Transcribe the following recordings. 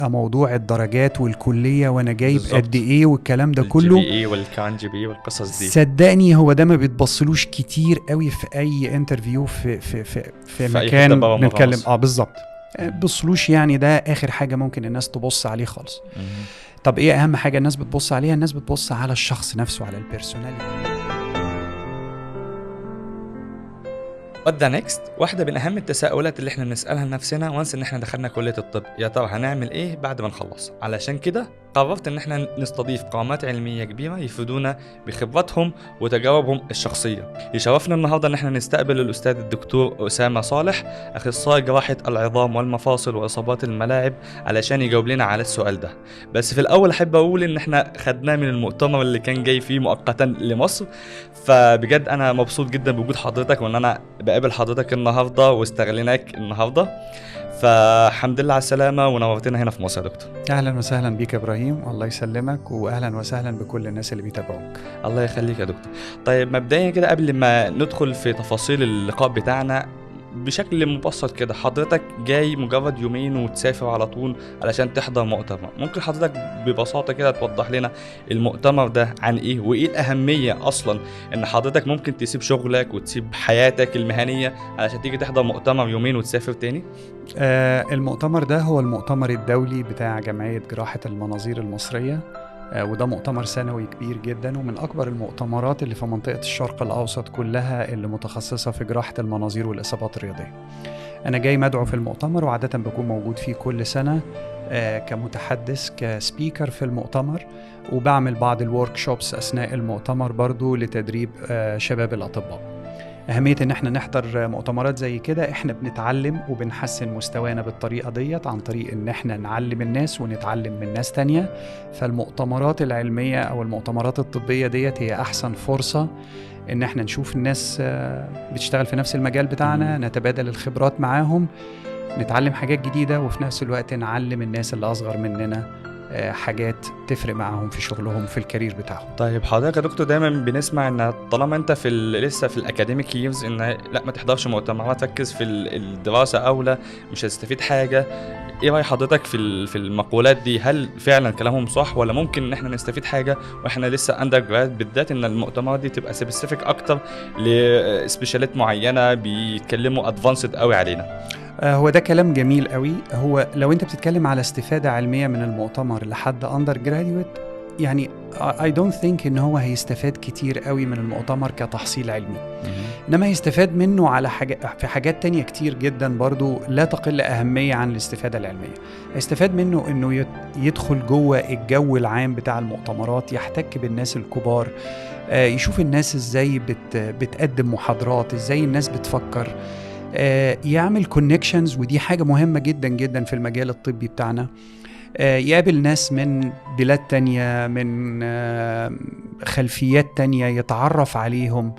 موضوع الدرجات والكلية وانا جايب بالظبط. قد ايه والكلام ده كله. الGPA والكان GPA والقصص دي. صدقني هو ده ما بيتبصلوش كتير قوي في اي انترفيو في في أي مكان حتة برا بنتكلم. مصر. بالظبط. بصلوش يعني، ده اخر حاجة ممكن الناس تبص عليه خالص. طب ايه اهم حاجة الناس بتبص عليها؟ الناس بتبص على الشخص نفسه، على البيرسوناليتي. What the next؟ واحدة من أهم التساؤلات اللي احنا بنسألها لنفسنا وانس ان احنا دخلنا كلية الطب، يا ترى هنعمل ايه بعد ما نخلص؟ علشان كده قررت ان احنا نستضيف قامات علمية كبيرة يفيدونا بخبراتهم وتجاربهم الشخصية. يشرفنا النهاردة ان احنا نستقبل الأستاذ الدكتور أسامة صالح، أخصائي جراحة العظام والمفاصل وإصابات الملاعب، علشان يجاوب لنا على السؤال ده. بس في الأول أحب أقول ان احنا خدناه من المؤتمر اللي كان جاي فيه مؤقتا لمصر، فبجد أنا مبسوط جدا بوجود حضرتك وان أنا بقابل حضرتك النهاردة واستغليناك النهاردة. فالحمد لله على السلامة ونورتنا هنا في مصر يا دكتور. اهلا وسهلا بيك يا ابراهيم، والله يسلمك، واهلا وسهلا بكل الناس اللي بيتابعوك. الله يخليك يا دكتور. طيب مبدئيا كده قبل ما ندخل في تفاصيل اللقاء بتاعنا بشكل مبسط كده، حضرتك جاي مجرد يومين وتسافر على طول علشان تحضر مؤتمر، ممكن حضرتك ببساطة كده توضح لنا المؤتمر ده عن ايه وايه الأهمية اصلا ان حضرتك ممكن تسيب شغلك وتسيب حياتك المهنية علشان تيجي تحضر مؤتمر يومين وتسافر تاني؟ المؤتمر ده هو المؤتمر الدولي بتاع جمعية جراحة المناظير المصرية، وده مؤتمر سنوي كبير جدا ومن أكبر المؤتمرات اللي في منطقة الشرق الأوسط كلها اللي متخصصة في جراحة المناظير والإصابات الرياضية. أنا جاي مدعو في المؤتمر، وعادة بكون موجود فيه كل سنة كمتحدث كسبيكر في المؤتمر، وبعمل بعض الورك شوبس أثناء المؤتمر برضو لتدريب شباب الأطباء. أهمية إن احنا نحضر مؤتمرات زي كده، احنا بنتعلم وبنحسن مستوانا بالطريقة ديت عن طريق إن احنا نعلم الناس ونتعلم من ناس تانية. فالمؤتمرات العلمية أو المؤتمرات الطبية ديت هي أحسن فرصة إن احنا نشوف الناس بتشتغل في نفس المجال بتاعنا، نتبادل الخبرات معاهم، نتعلم حاجات جديدة، وفي نفس الوقت نعلم الناس اللي أصغر مننا حاجات تفرق معاهم في شغلهم في الكارير بتاعهم. طيب حضرتك يا دكتور دايما بنسمع ان طالما انت لسه في الاكاديميك ييرز ان لا ما تحضرش مؤتمرات، ركز في الدراسه اولى، مش هتستفيد حاجه. ايه راي حضرتك في المقولات دي؟ هل فعلا كلامهم صح ولا ممكن ان احنا نستفيد حاجه واحنا لسه اندر جراد، بالذات ان المؤتمرات دي تبقى سبيسيفيك اكتر لسبيشالات معينه بيتكلموا ادفانسد قوي علينا؟ هو ده كلام جميل قوي. هو لو انت بتتكلم على استفادة علمية من المؤتمر لحد اندر جراديويت، يعني I don't think ان هو هيستفاد كتير قوي من المؤتمر كتحصيل علمي، انما هيستفاد منه على في حاجات تانية كتير جدا برضو لا تقل اهمية عن الاستفادة العلمية. هيستفاد منه انه يدخل جوه الجو العام بتاع المؤتمرات، يحتك بالناس الكبار، يشوف الناس ازاي بتقدم محاضرات، ازاي الناس بتفكر، يعمل كونكشنز، ودي حاجة مهمة جدا جدا في المجال الطبي بتاعنا. يقابل ناس من بلاد تانية، من خلفيات تانية، يتعرف عليهم.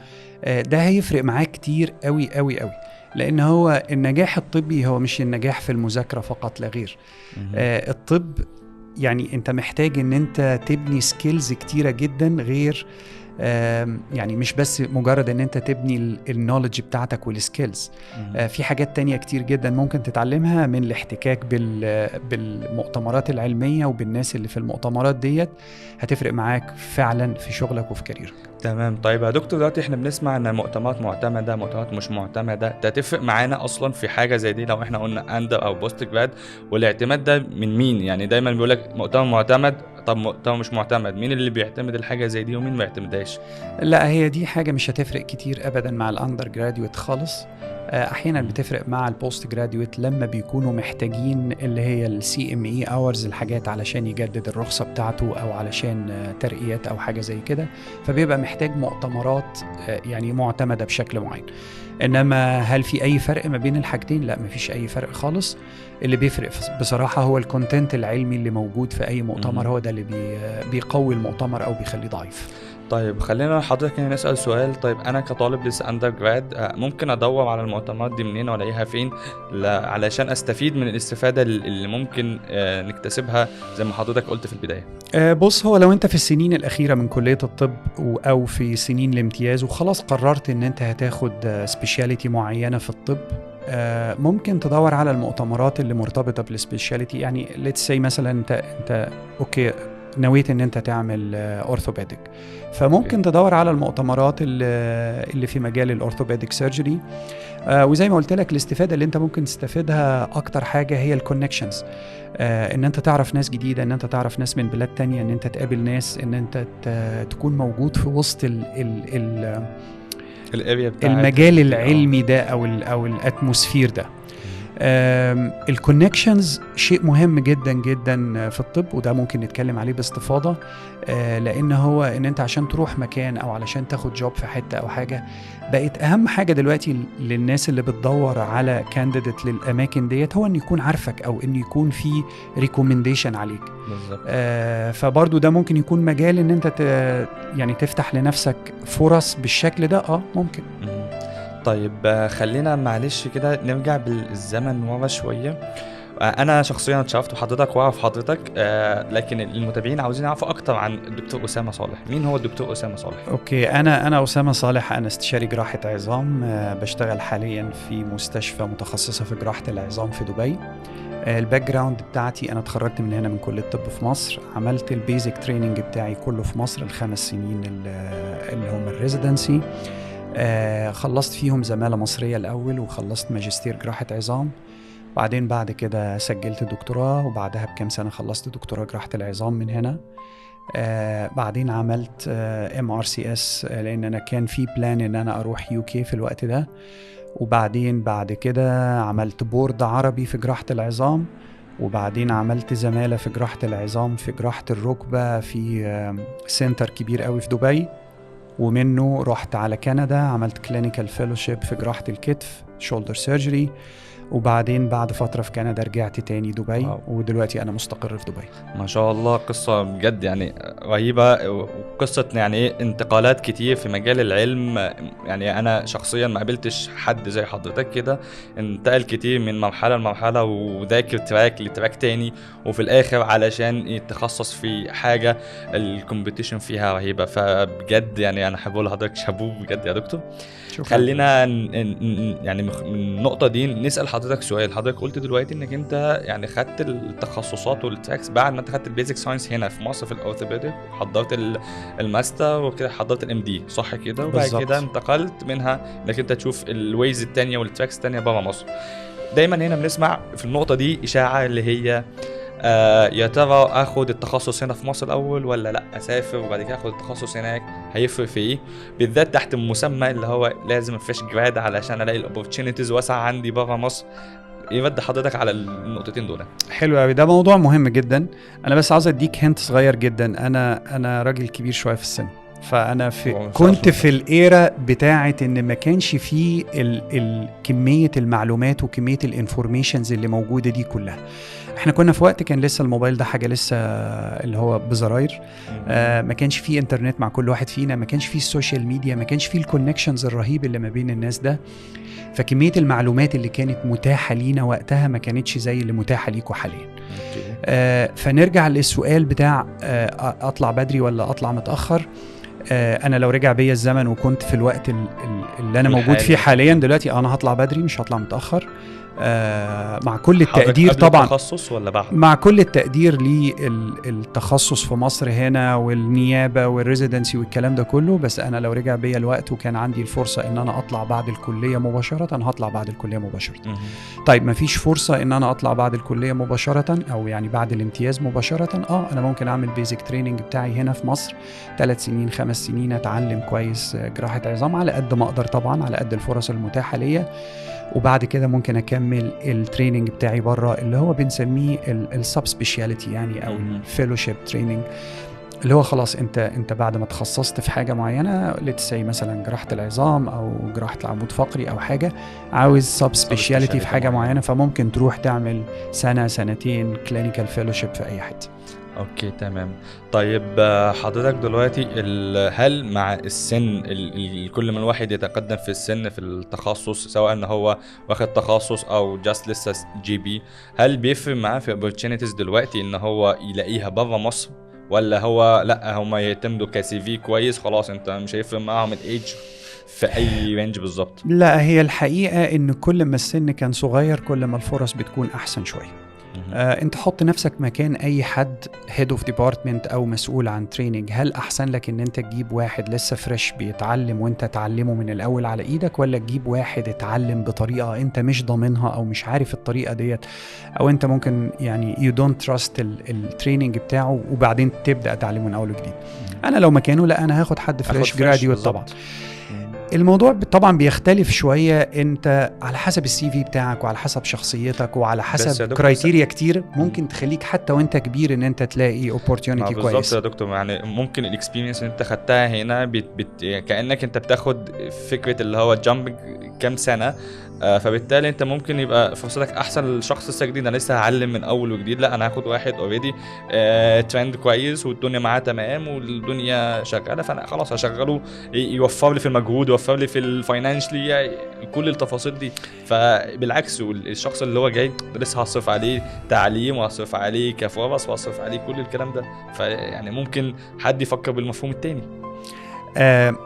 ده هيفرق معاه كتير قوي قوي قوي، لأن هو النجاح الطبي هو مش النجاح في المذاكرة فقط لا غير. الطب يعني انت محتاج ان انت تبني سكيلز كتيرة جدا، غير يعني مش بس مجرد ان انت تبني النولج بتاعتك والسكيلز. في حاجات تانية كتير جدا ممكن تتعلمها من الاحتكاك بالمؤتمرات العلمية وبالناس اللي في المؤتمرات ديت، هتفرق معاك فعلا في شغلك وفي كاريرك. تمام. طيب يا دكتور دلوقتي احنا بنسمع ان مؤتمرات معتمدة، مؤتمرات مش معتمدة، ده تفرق معانا اصلا في حاجة زي دي لو احنا قلنا اندر او بوست جراد؟ والاعتماد ده من مين؟ يعني دايما بيقولك مؤتمر معتمد، طب مؤتمر مش معتمد، مين اللي بيعتمد الحاجة زي دي ومين ما يعتمدهاش؟ لا، هي دي حاجة مش هتفرق كتير ابدا مع الاندر جراديويت خالص. احيانا بتفرق مع البوست جراديويت لما بيكونوا محتاجين اللي هي السي ام اي اورز، الحاجات علشان يجدد الرخصة بتاعته او علشان ترقيات او حاجة زي كده، فبيبقى محتاج مؤتمرات يعني معتمدة بشكل معين. انما هل في اي فرق ما بين الحاجتين؟ لا، مفيش اي فرق خالص. اللي بيفرق بصراحة هو الكونتنت العلمي اللي موجود في اي مؤتمر، هو ده اللي بيقوي المؤتمر او بيخليه ضعيف. طيب خلينا حضرتك نسأل سؤال. طيب أنا كطالب لسه أندر جراد ممكن أدور على المؤتمرات دي منين وألاقيها فين علشان أستفيد من الاستفادة اللي ممكن نكتسبها زي ما حضرتك قلت في البداية؟ بص، هو لو أنت في السنين الأخيرة من كلية الطب أو في سنين الامتياز وخلاص قررت أن أنت هتاخد سبيشاليتي معينة في الطب، ممكن تدور على المؤتمرات اللي مرتبطه بالسبيشاليتي. يعني ليتس سي مثلا انت اوكي نويت ان انت تعمل اورثوبيديك، فممكن تدور على المؤتمرات اللي في مجال الاورثوبيديك سيرجري. وزي ما قلت لك الاستفاده اللي انت ممكن تستفيدها اكتر حاجه هي الكونكشنز، ان انت تعرف ناس جديده، ان انت تعرف ناس من بلاد تانية، ان انت تقابل ناس، ان انت تكون موجود في وسط المجال العلمي ده او الاتموسفير ده. الكونكشنز شيء مهم جدا جدا في الطب، وده ممكن نتكلم عليه باستفاضة، لان هو ان انت عشان تروح مكان او علشان تاخد جوب في حتة او حاجة، بقت اهم حاجة دلوقتي للناس اللي بتدور على كانديديت للاماكن ديت، هو ان يكون عارفك او ان يكون في ريكومنديشن عليك بالظبط. فبرضو ده ممكن يكون مجال ان انت يعني تفتح لنفسك فرص بالشكل ده. ممكن. طيب خلينا معلش كده نرجع بالزمن ورا شويه. انا شخصيا اتشرفت بحضرتك واعرف حضرتك، لكن المتابعين عاوزين يعرفوا اكتر عن الدكتور اسامه صالح. مين هو الدكتور اسامه صالح؟ اوكي، انا اسامه صالح، انا استشاري جراحه عظام، بشتغل حاليا في مستشفى متخصصه في جراحه العظام في دبي. الباك جراوند بتاعتي، انا اتخرجت من هنا من كليه الطب في مصر، عملت البيزك تريننج بتاعي كله في مصر ال5 سنين اللي هم الريزيدنسي. خلصت فيهم زمالة مصرية الأول، وخلصت ماجستير جراحة عظام، بعدين بعد كده سجلت دكتوراه، وبعدها بكام سنة خلصت دكتوراه جراحة العظام من هنا. بعدين عملت MRCS، لأن أنا كان في بلان إن أنا أروح UK في الوقت ده. وبعدين بعد كده عملت بورد عربي في جراحة العظام، وبعدين عملت زمالة في جراحة العظام في جراحة الركبة في سنتر كبير قوي في دبي. ومنه رحت على كندا، عملت كلينيكال فيلوشيب في جراحة الكتف شولدر سيرجري، وبعدين بعد فترة في كندا رجعت تاني دبي. ودلوقتي أنا مستقر في دبي. ما شاء الله، قصة بجد يعني رهيبة، وقصة يعني ايه انتقالات كتير في مجال العلم. يعني أنا شخصيا ما قابلتش حد زي حضرتك كده انتقل كتير من مرحلة لمرحلة، وذاكر تراك لتراك تاني، وفي الآخر علشان يتخصص في حاجة الكومبيتيشن فيها رهيبة. فبجد يعني أنا حابب لحضرتك شابوه بجد يا دكتور. خلينا يعني من النقطة دي نسأل حضرتك سؤال. حضرتك قلت دلوقتي انك انت يعني خدت التخصصات والتراكس بعد ما انت خدت البيزك ساينس هنا في مصر في الاورثوبيديك، حضرت الماستر وكده حضرت الMD، صح كده؟ وبعد كده انتقلت منها انك انت تشوف الويز التانية والتراكس التانية بره مصر. دايما هنا بنسمع في النقطة دي إشاعة اللي هي يا ترى اخد التخصص هنا في مصر الاول ولا لا اسافر وبعد كده اخد التخصص هناك؟ هيفرق في ايه؟ بالذات تحت المسمى اللي هو لازم فريش جراد علشان الاقي الاوبورتيونيتيز واسعه عندي بره مصر. يرد حضرتك على النقطتين دول. حلو قوي، ده موضوع مهم جدا. انا بس عاوز اديك هنت صغير جدا. انا راجل كبير شويه في السن، فانا كنت في الايرا بتاعه ان ما كانش فيه كميه المعلومات وكميه الانفورميشنز اللي موجوده دي كلها. احنا كنا في وقت كان لسه الموبايل ده حاجه لسه اللي هو بزراير، ما كانش فيه انترنت مع كل واحد فينا، ما كانش فيه السوشيال ميديا، ما كانش فيه الكونكشنز الرهيب اللي ما بين الناس ده. فكميه المعلومات اللي كانت متاحه لينا وقتها ما كانتش زي اللي متاحه ليكوا حاليا. فنرجع للسؤال بتاع اطلع بدري ولا اطلع متاخر. انا لو رجع بيا الزمن وكنت في الوقت اللي انا موجود فيه حاليا دلوقتي، انا هطلع بدري مش هطلع متاخر. مع كل التقدير طبعا، التخصص ولا بعد؟ مع كل التقدير للتخصص في مصر هنا والنيابه والريزيدنسي والكلام ده كله، بس انا لو رجع بيا الوقت وكان عندي الفرصه ان انا اطلع بعد الكليه مباشره هطلع بعد الكليه مباشره. طيب مفيش فرصه ان انا اطلع بعد الكليه مباشره او يعني بعد الامتياز مباشره، انا ممكن اعمل بيزك تريننج بتاعي هنا في مصر 3 سنين 5 سنين، اتعلم كويس جراحه عظام على قد ما اقدر طبعا، على قد الفرص المتاحه ليا. وبعد كده ممكن اكمل التريننج بتاعي بره اللي هو بنسميه السب سبيشاليتي يعني، او الفيلوشيب تريننج، اللي هو خلاص انت بعد ما تخصصت في حاجه معينه، لتسي مثلا جراحه العظام او جراحه العمود الفقري او حاجه، عاوز سب سبيشاليتي في حاجه معينه، فممكن تروح تعمل سنه سنتين كلينيكال فيلوشيب في اي حته. اوكي تمام. طيب حضرتك دلوقتي هل مع السن كل ما الواحد يتقدم في السن في التخصص، سواء ان هو واخد تخصص او جاست لسه GP، هل بيفرق معاه في opportunities دلوقتي ان هو يلاقيها بره مصر، ولا هو لا هم يعتمدوا كسي في كويس خلاص انت مش هيفرق معاهم الايدج في اي رينج بالظبط؟ لا، هي الحقيقة ان كل ما السن كان صغير كل ما الفرص بتكون احسن شوية. انت حط نفسك مكان اي حد head of department او مسؤول عن تريننج. هل احسن لك ان انت تجيب واحد لسه فريش بيتعلم وانت تعلمه من الاول على ايدك، ولا تجيب واحد اتعلم بطريقة انت مش ضامنها او مش عارف الطريقة ديت، او انت ممكن يعني you don't trust التريننج بتاعه وبعدين تبدأ تعلمه من اول وجديد؟ انا لو مكانه لا، انا هاخد حد فريش جراديوت طبعا. الموضوع طبعا بيختلف شوية، انت على حسب السي في بتاعك وعلى حسب شخصيتك وعلى حسب كرايتيريا كتير ممكن تخليك حتى وانت كبير ان انت تلاقي opportunity كويس. بالظبط يا دكتور، يعني ممكن الاكسبيرينس اللي انت خدتها هنا كأنك انت بتاخد فكرة اللي هو جامب كام سنة، فبالتالي انت ممكن يبقى فرصتك احسن للشخص لسه جديد. انا لسه هعلم من اول وجديد، لا انا هاخد واحد اوريدي ترند كويس والدنيا معاه تمام والدنيا شغاله، فانا خلاص هشغله يوفر لي في المجهود، يوفر لي في الفاينانشلي، كل التفاصيل دي. فبالعكس الشخص اللي هو جاي لسه هصرف عليه تعليم وهصرف عليه كفرص وهصرف عليه كل الكلام ده، فيعني ممكن حد يفكر بالمفهوم التاني.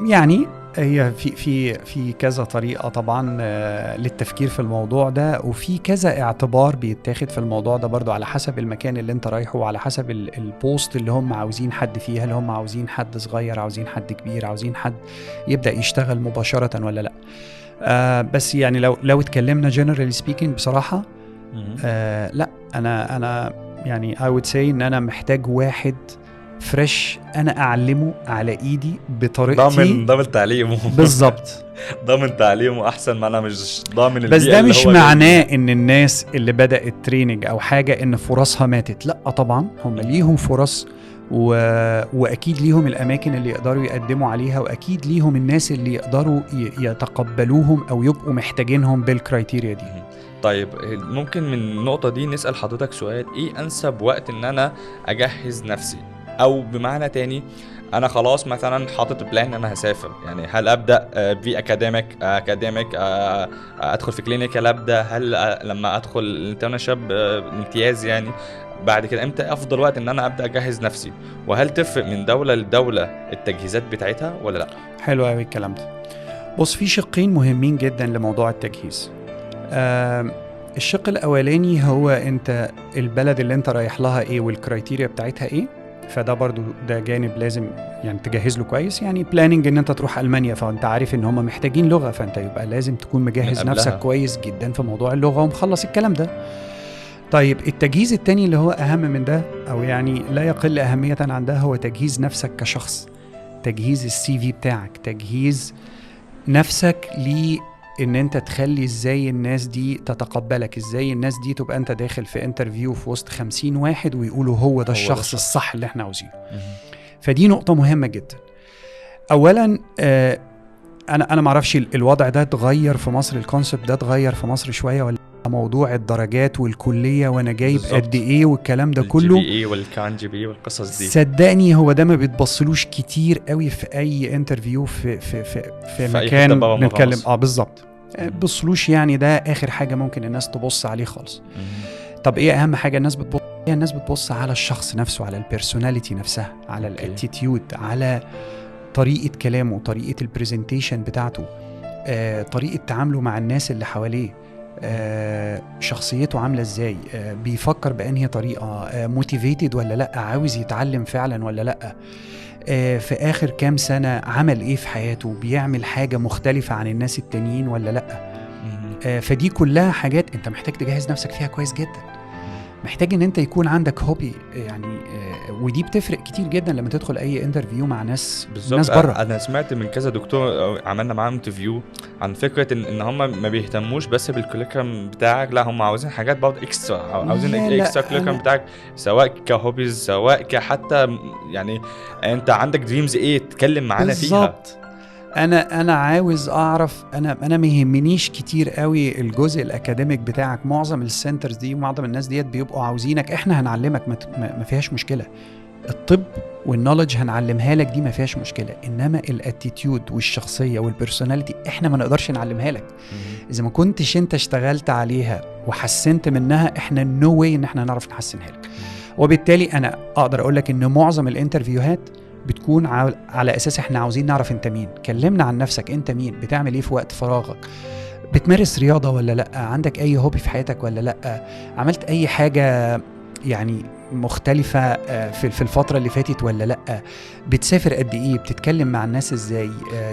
يعني هي في كذا طريقة طبعا للتفكير في الموضوع ده، وفي كذا اعتبار بيتاخد في الموضوع ده برضو على حسب المكان اللي انت رايحه وعلى حسب البوست اللي هم عاوزين حد فيها. هل هم عاوزين حد صغير، عاوزين حد كبير، عاوزين حد يبدأ يشتغل مباشرة ولا لا؟ بس يعني لو اتكلمنا generally speaking بصراحة لا، انا يعني I would say ان انا محتاج واحد فريش انا اعلمه على ايدي بطريقتي، ضامن تعليمه بالظبط. ضامن تعليمه احسن ما انا مش ضامن بس ده مش معناه ان الناس اللي بدأت تريننج او حاجة ان فرصها ماتت، لا طبعا هم ليهم فرص واكيد ليهم الاماكن اللي يقدروا يقدموا عليها، واكيد ليهم الناس اللي يقدروا يتقبلوهم او يبقوا محتاجينهم بالكرايتيريا دي. طيب ممكن من النقطة دي نسأل حضرتك سؤال، ايه انسب وقت ان انا اجهز نفسي؟ او بمعنى تاني، انا خلاص مثلا حاطط بلان ان انا هسافر، يعني هل ابدا في اكاديميك ادخل في كلينيكال، ابدا هل لما ادخل الانترنشيب امتياز، يعني بعد كده امتى افضل وقت ان انا ابدا اجهز نفسي؟ وهل تفرق من دوله لدوله التجهيزات بتاعتها ولا لا؟ حلو قوي الكلام ده. بص، في شقين مهمين جدا لموضوع التجهيز. الشق الاولاني هو انت البلد اللي انت رايح لها ايه والكرايتيريا بتاعتها ايه، فده برضو ده جانب لازم يعني تجهز له كويس. يعني بلاننج ان انت تروح ألمانيا، فانت عارف ان هم محتاجين لغة، فانت يبقى لازم تكون مجهز نفسك كويس جدا في موضوع اللغة ومخلص الكلام ده. طيب التجهيز التاني اللي هو اهم من ده او يعني لا يقل اهمية عن ده هو تجهيز نفسك كشخص، تجهيز السي في بتاعك، تجهيز نفسك ان انت تخلي ازاي الناس دي تتقبلك، ازاي الناس دي تبقى انت داخل في انترفيو في وسط 50 واحد ويقولوا هو ده الشخص الصح اللي احنا عاوزينه. فدي نقطة مهمة جدا. اولا انا معرفش الوضع ده اتغير في مصر، الكونسبت ده اتغير في مصر شوية ولا موضوع الدرجات والكلية وانا جايب قد ايه والكلام ده كله، الGPA والكان جي بي والقصص دي، صدقني هو ده ما بيتبصلوش كتير قوي في اي انترفيو في مكان نتكلم. بالظبط، بصلوش، يعني ده اخر حاجة ممكن الناس تبص عليه خالص. طب ايه اهم حاجة الناس بتبص؟ الناس بتبص على الشخص نفسه، على البيرسوناليتي نفسها، على الاتيتيود، على طريقة كلامه، طريقة البرزنتيشن بتاعته، طريقة تعامله مع الناس اللي حواليه، شخصيته عاملة ازاي، بيفكر بأنهي طريقة، موتيفيتد ولا لا، عاوز يتعلم فعلا ولا لا، في آخر كام سنة عمل ايه في حياته، بيعمل حاجة مختلفة عن الناس التانيين ولا لا. فدي كلها حاجات انت محتاج تجهز نفسك فيها كويس جدا. محتاج ان انت يكون عندك هوبي، يعني ودي بتفرق كتير جدا لما تدخل اي انترفيو مع ناس بره. انا سمعت من كذا دكتور عملنا معاهم انترفيو عن فكره ان هم ما بيهتموش بس بالكوليكم بتاعك، لا هم عاوزين حاجات برضه اكسترا، عاوزين اكسترا كوليكم بتاعك، سواء كهوبيز سواء كحتى يعني انت عندك دريمز ايه تتكلم معانا فيها. انا عاوز اعرف، انا ما يهمنيش كتير قوي الجزء الاكاديميك بتاعك. معظم السنترز دي ومعظم الناس ديت بيبقوا عاوزينك، احنا هنعلمك، ما فيهاش مشكله. الطب والنولج هنعلمها لك، دي ما فيهاش مشكله. انما الاتيتيود والشخصيه والبيرسوناليتي احنا ما نقدرش نعلمها لك. اذا ما كنتش انت اشتغلت عليها وحسنت منها، احنا نو واي ان احنا نعرف نحسنها لك. وبالتالي انا اقدر اقول لك ان معظم الانترفيوهات بتكون على اساس احنا عاوزين نعرف انت مين. كلمنا عن نفسك، انت مين، بتعمل ايه في وقت فراغك، بتمارس رياضة ولا لا، عندك اي هوبي في حياتك ولا لا، عملت اي حاجة يعني مختلفة في الفترة اللي فاتت ولا لا، بتسافر قد ايه، بتتكلم مع الناس ازاي،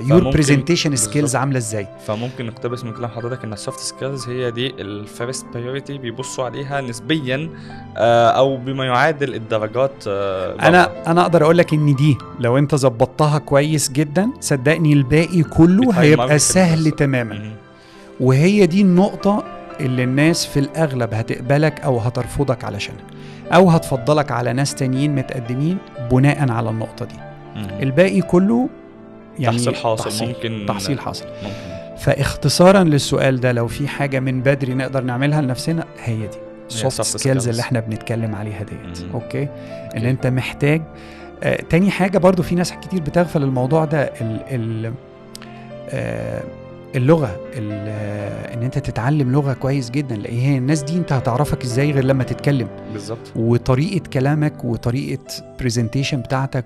يور بريزنتيشن سكيلز عاملة ازاي. فممكن نقتبس من كلام حضرتك ان السوفت سكيلز هي دي الفيرست برايورتي بيبصوا عليها نسبيا، او بما يعادل الدرجات. انا اقدر اقول لك ان دي لو انت ظبطتها كويس جدا صدقني الباقي كله هيبقى سهل تماما. وهي دي النقطة اللي الناس في الأغلب هتقبلك أو هترفضك علشانها، أو هتفضلك على ناس تانيين متقدمين بناء على النقطة دي. الباقي كله يعني تحصيل حاصل، ممكن تحصيل حاصل. فاختصارا للسؤال ده، لو في حاجة من بدري نقدر نعملها لنفسنا هي دي السوفت سكيلز اللي احنا بنتكلم عليها ديت. أوكي. إن أنت محتاج تاني حاجة برضو، في ناس كتير بتغفل الموضوع ده، اللغة، ان انت تتعلم لغة كويس جدا، لان هي الناس دي انت هتعرفك ازاي غير لما تتكلم. بالظبط. وطريقة كلامك وطريقة بريزنتيشن بتاعتك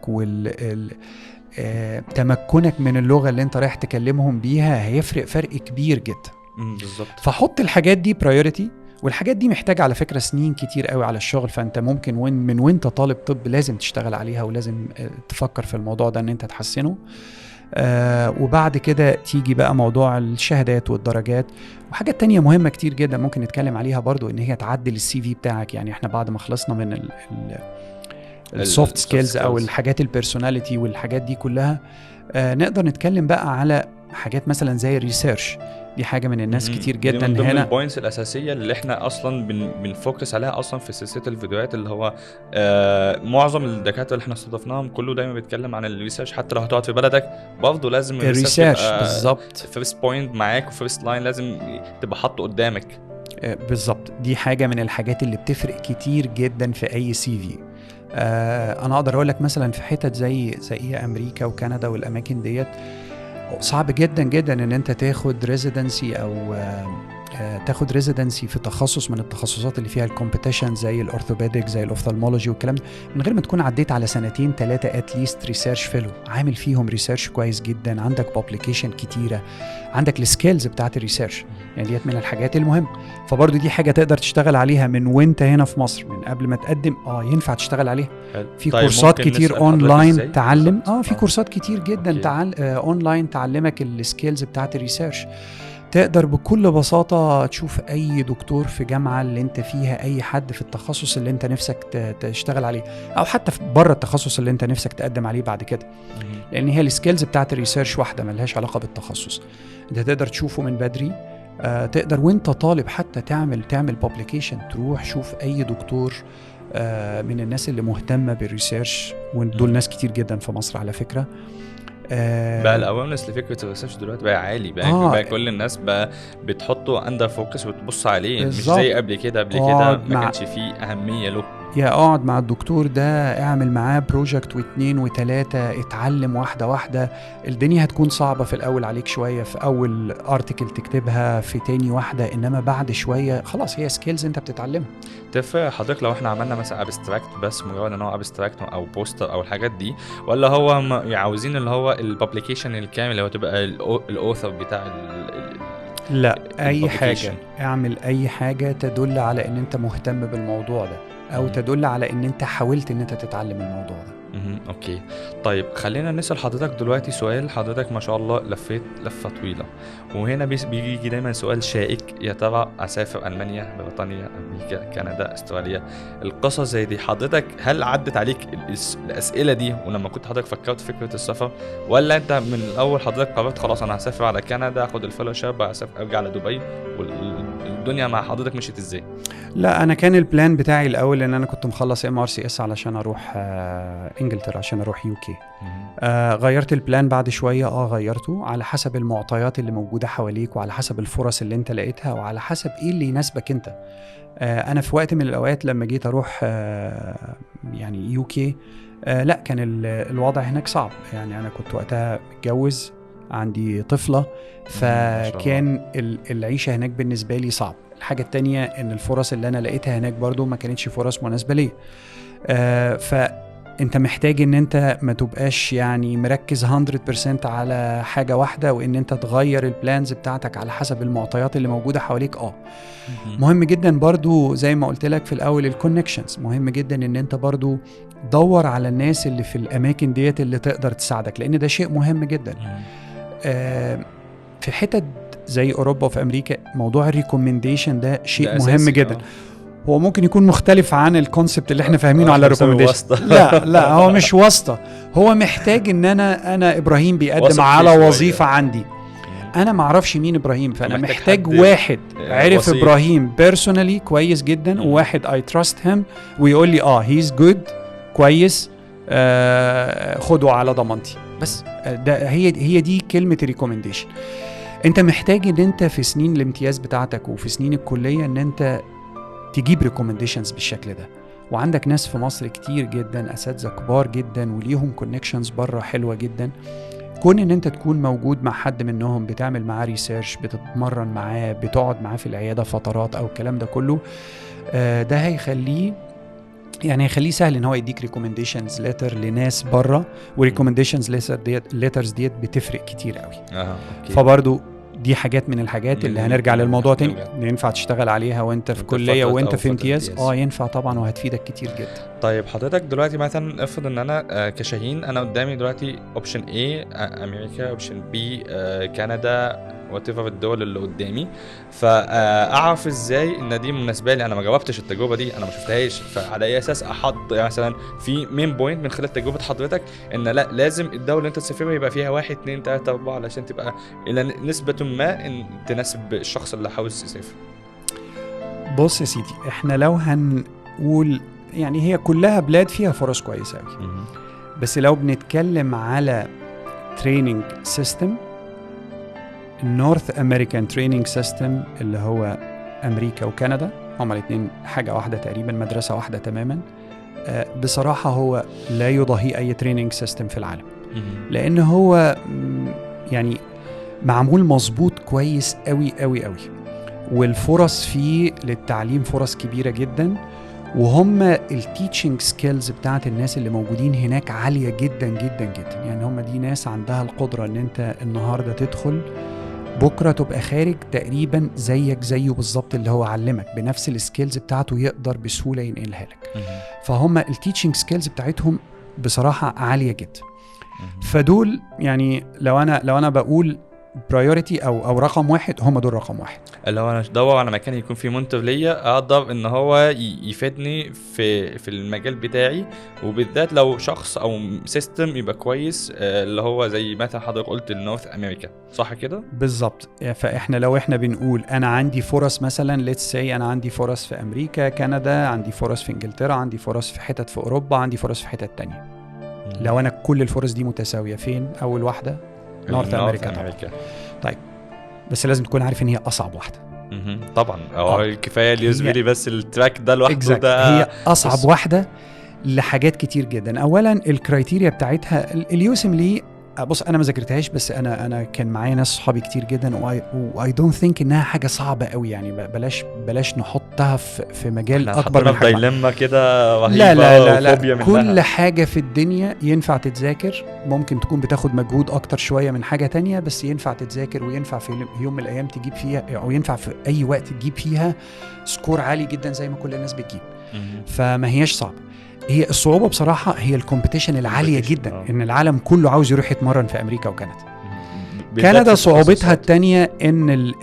تمكنك من اللغة اللي انت رايح تكلمهم بيها هيفرق فرق كبير جدا. بالظبط. فحط الحاجات دي برايورتي، والحاجات دي محتاجة على فكرة سنين كتير قوي على الشغل. فانت ممكن وانت طالب طب لازم تشتغل عليها، ولازم تفكر في الموضوع ده ان انت تحسنه. وبعد كده تيجي بقى موضوع الشهادات والدرجات وحاجات تانية مهمة كتير جدا ممكن نتكلم عليها برضو، ان هي تعدل السي في بتاعك. يعني احنا بعد ما خلصنا من السوفت سكيلز او الحاجات البيرسوناليتي والحاجات دي كلها، نقدر نتكلم بقى على حاجات مثلا زي الريسيرش. دي حاجة من الناس كتير جدا هنا، من البوينتس الأساسية اللي احنا أصلا بنفوكس عليها أصلا في سلسلة الفيديوهات، اللي هو معظم الدكاترة اللي احنا استضفناهم كله دايما بيتكلم عن الريسيرش. حتى لو هتقعد في بلدك برضه لازم الريسيرش بالظبط فيرست بوينت معاك، وفيرست لاين لازم تبقى حاطه قدامك. بالظبط. دي حاجة من الحاجات اللي بتفرق كتير جدا في أي سي في. أنا أقدر أقول لك مثلا في حتت زي أمريكا وكندا والأماكن ديت، صعب جدا جدا ان انت تاخد ريزيدنسي او تاخد ريزيدنسي في تخصص من التخصصات اللي فيها الكومبيتيشن زي الاورثوبيديك زي الاوفثالمولوجي والكلام ده، من غير ما تكون عديت على 2-3 اتليست ريسيرش فيلو عامل فيهم ريسيرش كويس جدا، عندك بابليكيشن كتيره، عندك السكيلز بتاعت الريسيرش. يعني ديت من الحاجات المهمه. فبرضو دي حاجه تقدر تشتغل عليها من وانت هنا في مصر، من قبل ما تقدم ينفع تشتغل عليها. في كورسات كتير اونلاين تعلم في كورسات كتير جدا اونلاين تعلمك السكيلز بتاعت الريسيرش. تقدر بكل بساطة تشوف أي دكتور في جامعة اللي انت فيها، أي حد في التخصص اللي انت نفسك تشتغل عليه، أو حتى بره التخصص اللي انت نفسك تقدم عليه بعد كده. لأن هي السكيلز بتاعت الريسيرش واحدة ملهاش علاقة بالتخصص. انت تقدر تشوفه من بدري. تقدر وانت طالب حتى تعمل بابليكيشن، تروح شوف أي دكتور من الناس اللي مهتمة بالريسيرش، ودول ناس كتير جدا في مصر على فكرة. بقى الاويرنس لفكره الريسيرش دلوقتي بقى عالي، بقى كل الناس بقى بتحطه اندر فوكس وتبص عليه. بالزبط. مش زي قبل كده ما كانش فيه اهميه له. يا اقعد مع الدكتور ده، اعمل معاه بروجكت و2 و3، اتعلم واحده واحده. الدنيا هتكون صعبه في الاول عليك شويه، في اول ارتكل تكتبها، في تاني واحده، انما بعد شويه خلاص هي سكيلز انت بتتعلمها. تفرق حضرتك لو احنا عملنا مثلا ابستراكت بس مجرد ان هو ابستراكت او بوستر او الحاجات دي، ولا هو عاوزين اللي هو الببليكيشن الكامل اللي هو تبقى الاوثر بتاع لا اي حاجه، اعمل اي حاجه تدل على ان انت مهتم بالموضوع ده، او تدل على ان انت حاولت ان انت تتعلم الموضوع ده. اوكي. طيب خلينا نسأل حضرتك دلوقتي سؤال. حضرتك ما شاء الله لفيت لفة طويلة، وهنا بيجي دايما سؤال شائك، يا ترى اسافر المانيا، بريطانيا، امريكا، كندا، استراليا؟ القصص زي دي حضرتك هل عدت عليك الاسئلة دي ولما كنت حضرتك فكرت فكرة السفر، ولا انت من الاول حضرتك قررت خلاص انا هسافر على كندا، اخد الفيلوشيب، ارجع على دبي، والدنيا مع حضرتك مشيت ازاي؟ لا انا كان البلان بتاعي الاول ان انا كنت مخلص MRCS علشان اروح انجلترا، عشان اروح UK. غيرت البلان بعد شويه، غيرته على حسب المعطيات اللي موجوده حواليك، وعلى حسب الفرص اللي انت لقيتها، وعلى حسب ايه اللي يناسبك انت. انا في وقت من الاوقات لما جيت اروح يعني UK، لا كان الوضع هناك صعب. يعني انا كنت وقتها متجوز، عندي طفله، فكان العيشه هناك بالنسبه لي صعب. الحاجة التانية ان الفرص اللي انا لقيتها هناك برضو ما كانتش فرص مناسبة لي. انت محتاج ان انت ما تبقاش يعني مركز 100% على حاجة واحدة، وان انت تغير البلانز بتاعتك على حسب المعطيات اللي موجودة حواليك. مهم جدا برضو زي ما قلت لك في الاول الكونكشنز، مهم جدا ان انت برضو دور على الناس اللي في الاماكن ديت اللي تقدر تساعدك، لان ده شيء مهم جدا. في حتت زي اوروبا وفي امريكا موضوع الريكومنديشن ده شيء ده مهم جدا. هو ممكن يكون مختلف عن الكونسبت اللي احنا فاهمينه على الريكومنديشن. لا هو مش واسطة، هو محتاج ان انا ابراهيم بيقدم على وظيفة عندي، انا ما اعرفش مين ابراهيم، فانا محتاج واحد عرف ابراهيم بيرسونالي كويس جدا، وواحد اي تراست هيم ويقول لي هيز جود كويس، خده على ضمانتي. بس ده هي دي كلمة ريكومنديشن. انت محتاج ان انت في سنين الامتياز بتاعتك وفي سنين الكلية ان انت تجيب ريكومنديشنز بالشكل ده، وعندك ناس في مصر كتير جدا اساتذه كبار جدا وليهم كونكشنز بره حلوه جدا. كون ان انت تكون موجود مع حد منهم، بتعمل معاه ريسيرش، بتتمرن معاه، بتقعد معاه في العياده فترات او الكلام ده كله، ده هيخليه سهل ان هو يديك ريكومنديشنز ليتر لناس بره، وريكومنديشنز ليترز ديت بتفرق كتير قوي. فبرضو دي حاجات من الحاجات اللي هنرجع للموضوع تاني، ينفع تشتغل عليها وانت في كلية وانت في امتياز. ينفع طبعا وهتفيدك كتير جدا. طيب حضرتك دلوقتي مثلا افرض ان انا كشاهين انا قدامي دلوقتي اوبشن A امريكا، اوبشن B كندا، واتيفر الدول اللي قدامي، فاعرف ازاي ان دي مناسبه لي؟ انا ما جربتش التجربه دي، انا ما شفتهاش، فعلى اي اساس احط مثلا في مين بوينت من خلال تجربه حضرتك ان لا لازم الدوله اللي انت تسافرها يبقى فيها 1 2 3 4 علشان تبقى الى نسبه ما ان تناسب الشخص اللي عاوز يسافر؟ بص يا سيدي، احنا لو هنقول يعني هي كلها بلاد فيها فرص كويسه قوي، بس لو بنتكلم على تريننج سيستم، النورث امريكان تريننج سيستم اللي هو امريكا وكندا، هما الاثنين حاجه واحده تقريبا، مدرسه واحده تماما. بصراحه هو لا يضاهي اي تريننج سيستم في العالم، لان هو يعني معمول مظبوط كويس قوي قوي قوي، والفرص فيه للتعليم فرص كبيره جدا، وهم التيتشنج سكيلز بتاعت الناس اللي موجودين هناك عاليه جدا جدا جدا. يعني هم دي ناس عندها القدره ان انت النهارده تدخل بكره تبقى خارج تقريبا زيك زيه بالظبط، اللي هو علمك بنفس السكيلز بتاعته يقدر بسهوله ينقلها لك. فهم التيتشنج سكيلز بتاعتهم بصراحه عاليه جدا. فدول يعني لو انا بقول برايورتي او رقم واحد، هم دول رقم واحد. اللي هو انا ادور على مكان يكون فيه منتور ليا اقدر ان هو يفيدني في المجال بتاعي، وبالذات لو شخص او سيستم يبقى كويس، اللي هو زي مثلا حضرتك قلت النورث امريكا، صح كده؟ بالظبط. فاحنا لو احنا بنقول انا عندي فرص مثلا ليتس سي، انا عندي فرص في امريكا كندا، عندي فرص في انجلترا، عندي فرص في حتت في اوروبا، عندي فرص في حتت تانية. لو انا كل الفرص دي متساويه، فين اول واحده؟ نورث امريكا. طيب بس لازم تكون عارف ان هي اصعب واحده. طبعا كفايه اللي يزبلي بس التراك ده لوحده ده هي اصعب واحده لحاجات كتير جدا. اولا الكرايتيريا بتاعتها اليوسم لي، بص انا ما ذاكرتهاش، بس انا كان معايا ناس صحابي كتير جدا، واي دونت ثينك انها حاجه صعبه قوي يعني. بلاش نحطها في مجال اكبر من حجمها. دايلما كده رهيبه. لا كل حاجه في الدنيا ينفع تتذاكر، ممكن تكون بتاخد مجهود اكتر شويه من حاجه تانية، بس ينفع تتذاكر، وينفع في يوم من الايام تجيب فيها، او ينفع في اي وقت تجيب فيها سكور عالي جدا زي ما كل الناس بتجيب. فما هياش صعبه. هي الصعوبة بصراحة هي الكومبيتيشن العالية جدا، ان العالم كله عاوز يروح يتمرن في امريكا وكندا. كندا صعوبتها التانية ان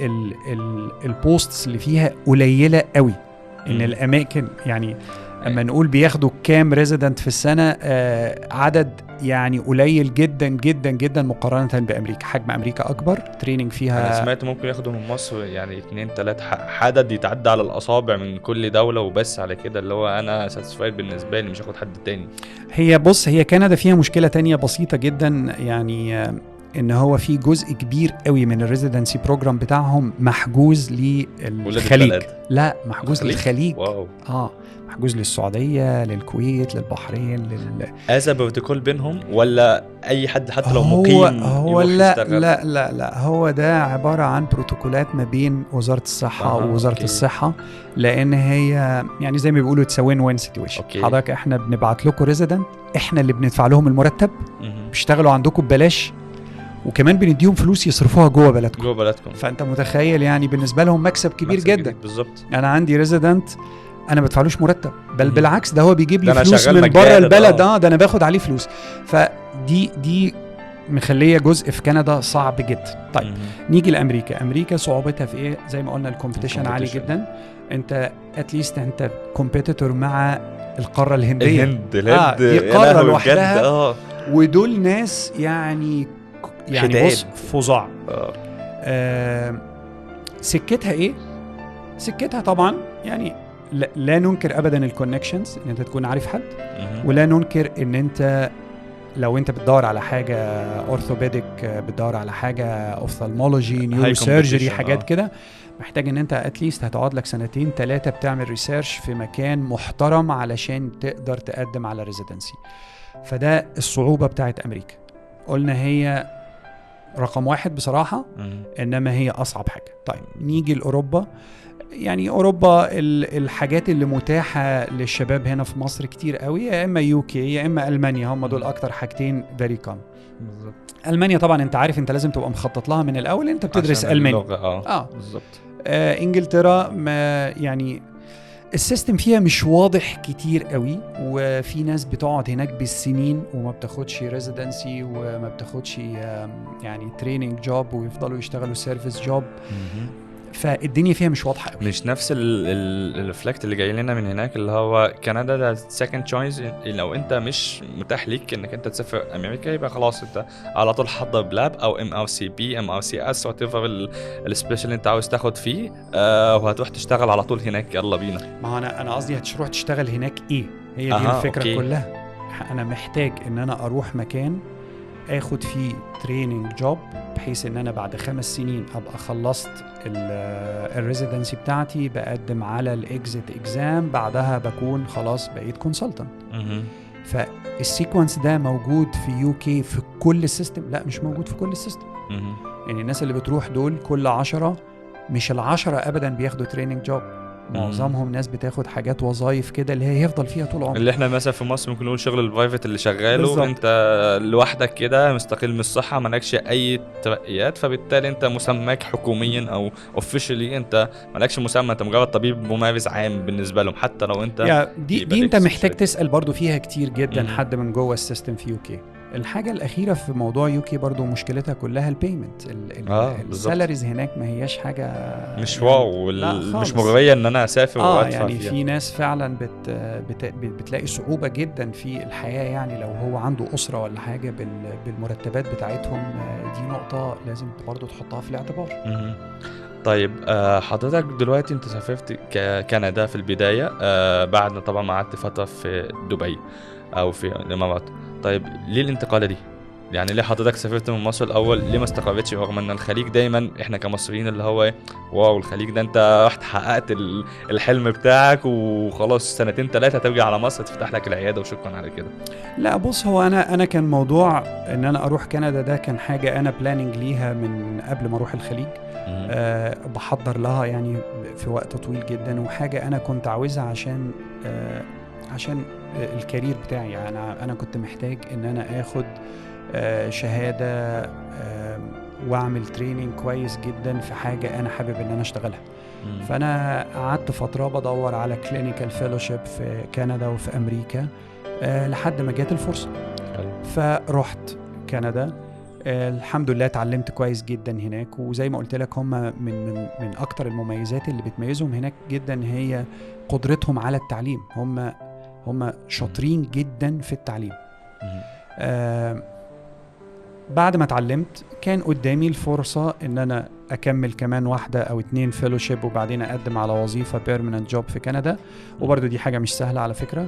البوستس اللي فيها قليلة قوي، ان الاماكن يعني اما نقول بياخدوا كام ريزيدنت في السنة، عدد يعني قليل جدا جدا جدا مقارنة بأمريكا. حجم أمريكا أكبر، تريننج فيها أنا سمعت ممكن ياخدوا من مصر يعني 2-3 عدد يتعدى على الأصابع من كل دولة، وبس على كده اللي هو أنا ساتسفايد بالنسبة لي، مش هاخد حد تاني. هي كندا فيها مشكلة تانية بسيطة جدا، يعني ان هو في جزء كبير قوي من الريزيدنسي بروجرام بتاعهم محجوز للخليج. لا، محجوز للخليج. واو. محجوز للسعوديه، للكويت، للبحرين، هذا بروتوكول بينهم ولا اي حد حتى لو مقيم هو يروح لا يشتغل؟ لا هو ده عباره عن بروتوكولات ما بين وزاره الصحه ووزاره أوكي. الصحه، لان هي يعني زي ما بيقولوا تسوين وين سيتويشن. حضرتك احنا بنبعت لكم ريزيدنت، احنا اللي بندفع لهم المرتب، بيشتغلوا عندكم ببلاش، وكمان بنديهم فلوس يصرفوها جوه بلدكم. فانت متخيل يعني بالنسبه لهم مكسب كبير جدا. بالظبط. انا عندي ريزيدنت انا ما بدفعلوش مرتب، بل بالعكس ده هو بيجيب لي فلوس من بره البلد. ده انا باخد عليه فلوس. فدي مخليه جزء في كندا صعب جدا. طيب نيجي لامريكا. امريكا صعوبتها في ايه؟ زي ما قلنا الكومبيتيشن عالي جدا. انت اتليست انت كومبيتيتور مع القاره الهنديه. الهند دي قاره لوحدها. ودول ناس يعني بص فظاع. سكتها ايه؟ سكتها طبعا يعني لا ننكر ابدا الكونكشنز، ان انت تكون عارف حد، ولا ننكر ان انت لو انت بتدور على حاجه اورثوبيديك، بتدور على حاجه اوفثالمولوجي، نيورو سيرجري، حاجات كده، محتاج ان انت اتليست هتقعد لك 2-3 بتعمل ريسيرش في مكان محترم علشان تقدر تقدم على ريزيدنسي. فده الصعوبه بتاعت امريكا. قلنا هي رقم 1 بصراحه، انما هي اصعب حاجه. طيب نيجي لاوروبا. يعني اوروبا الحاجات اللي متاحه للشباب هنا في مصر كتير قوي، يا اما UK يا اما المانيا، هم دول اكتر حاجتين فيري كوم. بالظبط. المانيا طبعا انت عارف انت لازم تبقى مخطط لها من الاول، انت بتدرس الماني. بالظبط. انجلترا ما يعني السيستم فيها مش واضح كتير قوي، وفي ناس بتقعد هناك بالسنين وما بتاخدش ريزيدنسي وما بتاخدش يعني تريننج جوب، ويفضلوا يشتغلوا سيرفيس جوب. فالدنيا فيها مش واضحه قوي. مش نفس الريفلكت اللي جاي لنا من هناك، اللي هو كندا ده سكند تشويس. لو انت مش متاح ليك انك انت تسافر امريكا، يبقى خلاص انت على طول حضر بلاب او MRCP MRCS whatever السبيشال اللي انت عاوز تاخد فيه، وهتروح تشتغل على طول هناك. يلا بينا. ما هو انا قصدي هتروح تشتغل هناك ايه؟ هي دي الفكره. أوكي. كلها انا محتاج ان انا اروح مكان اخد فيه تريننج جوب، بحيث ان انا بعد 5 سنين ابقى خلصت الريزيدنسي بتاعتي، بقدم على الاكزيت اكزام، بعدها بكون خلاص بقيت كونسلتنت. فالسيكونس ده موجود في UK في كل السيستم؟ لا، مش موجود في كل السيستم. يعني الناس اللي بتروح دول كل 10 مش 10 ابدا بياخدوا تريننج جوب. معظمهم ناس بتاخد حاجات وظايف كده اللي هي يفضل فيها طول عمره، اللي احنا مثلا في مصر ممكن نقول شغل البرايفت اللي شغاله بالزبط. انت لوحدك كده مستقل من الصحه، مالكش اي ترقيات، فبالتالي انت مسماك حكوميا او اوفيشلي انت مالكش مسمى، انت مجرد طبيب ممارس عام بالنسبه لهم. حتى لو انت دي انت محتاج تسال برضو فيها كتير جدا حد من جوه السيستم في UK. الحاجة الأخيرة في موضوع UK برضو مشكلتها كلها البيمنت. السالاريز هناك ما هياش حاجة مش يعني واو، مش مغرية ان انا اسافر وادفع يعني فيها. في ناس فعلا بتلاقي صعوبة جدا في الحياة، يعني لو هو عنده أسرة ولا حاجة بالمرتبات بتاعتهم. دي نقطة لازم برضو تحطها في الاعتبار. طيب حضرتك دلوقتي انت سافرت كندا في البداية، بعد طبعا ما قعدت فترة في دبي او في الامارات. طيب ليه الانتقالة دي؟ يعني ليه حضرتك سافرت من مصر الاول؟ ليه ما استقرتش؟ رغم ان الخليج دايما احنا كمصريين اللي هو واو الخليج ده انت رحت حققت الحلم بتاعك وخلاص 2-3 ترجع على مصر تفتح لك العيادة وشكرا على كده. لا بص، هو انا كان موضوع ان انا اروح كندا ده كان حاجة انا بلاننج ليها من قبل ما اروح الخليج. بحضر لها يعني في وقت طويل جدا، وحاجة انا كنت عاوزها عشان الكارير بتاعي. يعني انا كنت محتاج ان انا اخد شهادة واعمل تريننج كويس جدا في حاجة انا حابب ان انا اشتغلها. فانا قعدت فترة بدور على كلينيكال فيلوشيب في كندا وفي امريكا لحد ما جات الفرصة. فرحت كندا. الحمد لله اتعلمت كويس جدا هناك، وزي ما قلت لك هم من اكتر المميزات اللي بتميزهم هناك جدا هي قدرتهم على التعليم. هم شاطرين جدا في التعليم. بعد ما اتعلمت كان قدامي الفرصة ان انا اكمل كمان 1 أو 2 فيلوشيب، وبعدين اقدم على وظيفة بيرمننت جوب في كندا. وبرضو دي حاجة مش سهلة على فكرة.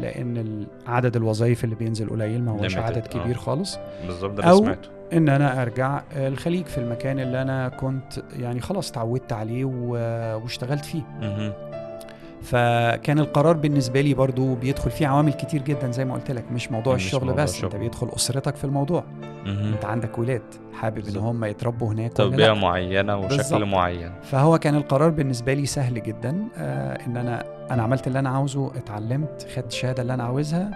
لان عدد الوظائف اللي بينزل قليل، ما هوش Limited. عدد كبير خالص. بالظبط ده اللي او سمعته. ان انا ارجع الخليج في المكان اللي انا كنت يعني خلاص اتعودت عليه واشتغلت فيه. مهم. فكان القرار بالنسبه لي برضو بيدخل فيه عوامل كتير جدا زي ما قلت لك، مش موضوع مش الشغل موضوع بس، الشغل. انت بيدخل اسرتك في الموضوع. مهم. انت عندك ولاد حابب ان بالظبط. هم يتربوا هناك ولا تربية لا. معينة وشكل بالظبط. معين. فهو كان القرار بالنسبه لي سهل جدا، ان انا عملت اللي انا عاوزه، اتعلمت، خدت الشهاده اللي انا عاوزها،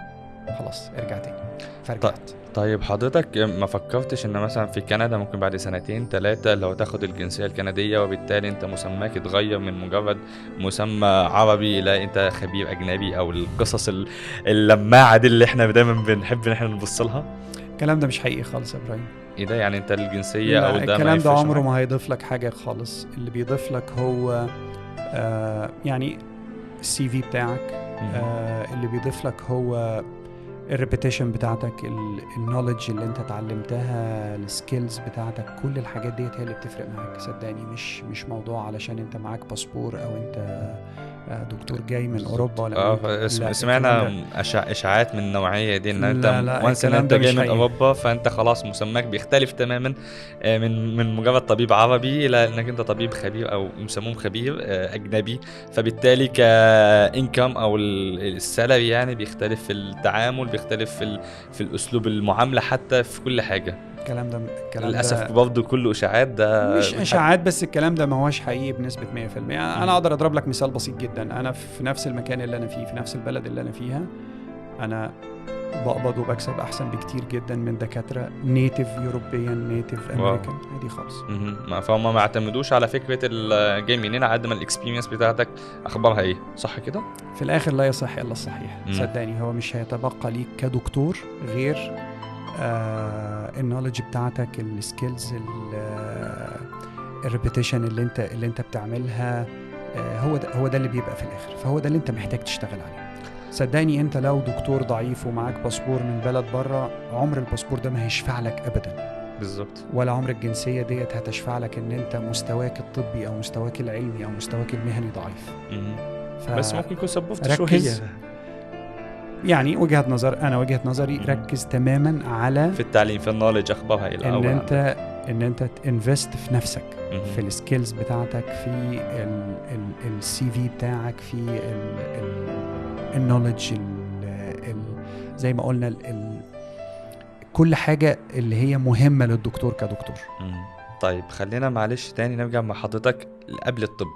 خلاص ارجع تاني. فرجعت. طيب حضرتك ما فكرتش ان مثلا في كندا ممكن بعد 2-3 لو تاخد الجنسية الكندية وبالتالي انت مسماك اتغير من مجرد مسمى عربي الى انت خبير اجنبي، او القصص اللماعة دي اللي احنا دايما بنحب ان احنا نبص لها؟ الكلام ده مش حقيقي خالص يا ابراهيم. ايه ده؟ يعني انت الجنسية لا، او ده ما الكلام ده يفرقش عمره معاك؟ ما هيضيف لك حاجه خالص. اللي بيضيف لك هو يعني السي في بتاعك. اللي بيضيف لك هو الريبيتيشن بتاعتك، النوليدج اللي انت اتعلمتها، السكيلز بتاعتك، كل الحاجات ديت هي اللي بتفرق معاك صدقني. مش موضوع علشان انت معاك باسبور او انت دكتور جاي من اوروبا ولا امريكا. لا، سمعنا الكلام اشاعات من النوعيه دي ان انت لا، وانس ان الكلام انت ده جاي مش من حقيقي. اوروبا فانت خلاص مسماك بيختلف تماما، من مجرد طبيب عربي الى انك انت طبيب خبير او مسموم خبير اجنبي. فبالتالي كانكم او السالري يعني بيختلف في التعامل، بيختلف في الاسلوب المعامله، حتى في كل حاجه. الكلام ده للاسف برضه كله اشاعات. ده مش اشاعات بس، الكلام ده ما هوش حقيقي بنسبه 100%. انا اقدر اضرب لك مثال بسيط جدا. انا في نفس المكان اللي انا فيه، في نفس البلد اللي انا فيها، انا بقبض وبكسب احسن بكتير جدا من دكاتره نيتيف يوروبيان، نيتيف امريكان، عادي خالص. فهم ما اعتمدوش على فكره الجاي منين قد ما الاكسبيرينس بتاعتك اخبارها ايه، صح كده؟ في الاخر لا يصح الا الصحيح. صدقني هو مش هيتبقى ليك كدكتور غير النولج بتاعتك، السكيلز، الريبيتيشن اللي انت بتعملها. هو ده اللي بيبقى في الاخر. فهو ده اللي انت محتاج تشتغل عليه. صدقني انت لو دكتور ضعيف ومعاك باسبور من بلد بره، عمر الباسبور ده ما هيشفع لك ابدا. بالظبط. ولا عمر الجنسيه ديت هتشفع لك ان انت مستواك الطبي او مستواك العلمي او مستواك المهني ضعيف. بس ممكن يكون سببت ركز شويه يعني وجهة نظري ركز تماما على في التعليم، في النولج اخبارها ايه الاول، ان انت تنفست في نفسك، في السكيلز بتاعتك، في السي في بتاعك، في النولج، زي ما قلنا كل حاجة اللي هي مهمة للدكتور كدكتور. طيب خلينا معلش تاني نرجع مع حضرتك قبل الطب.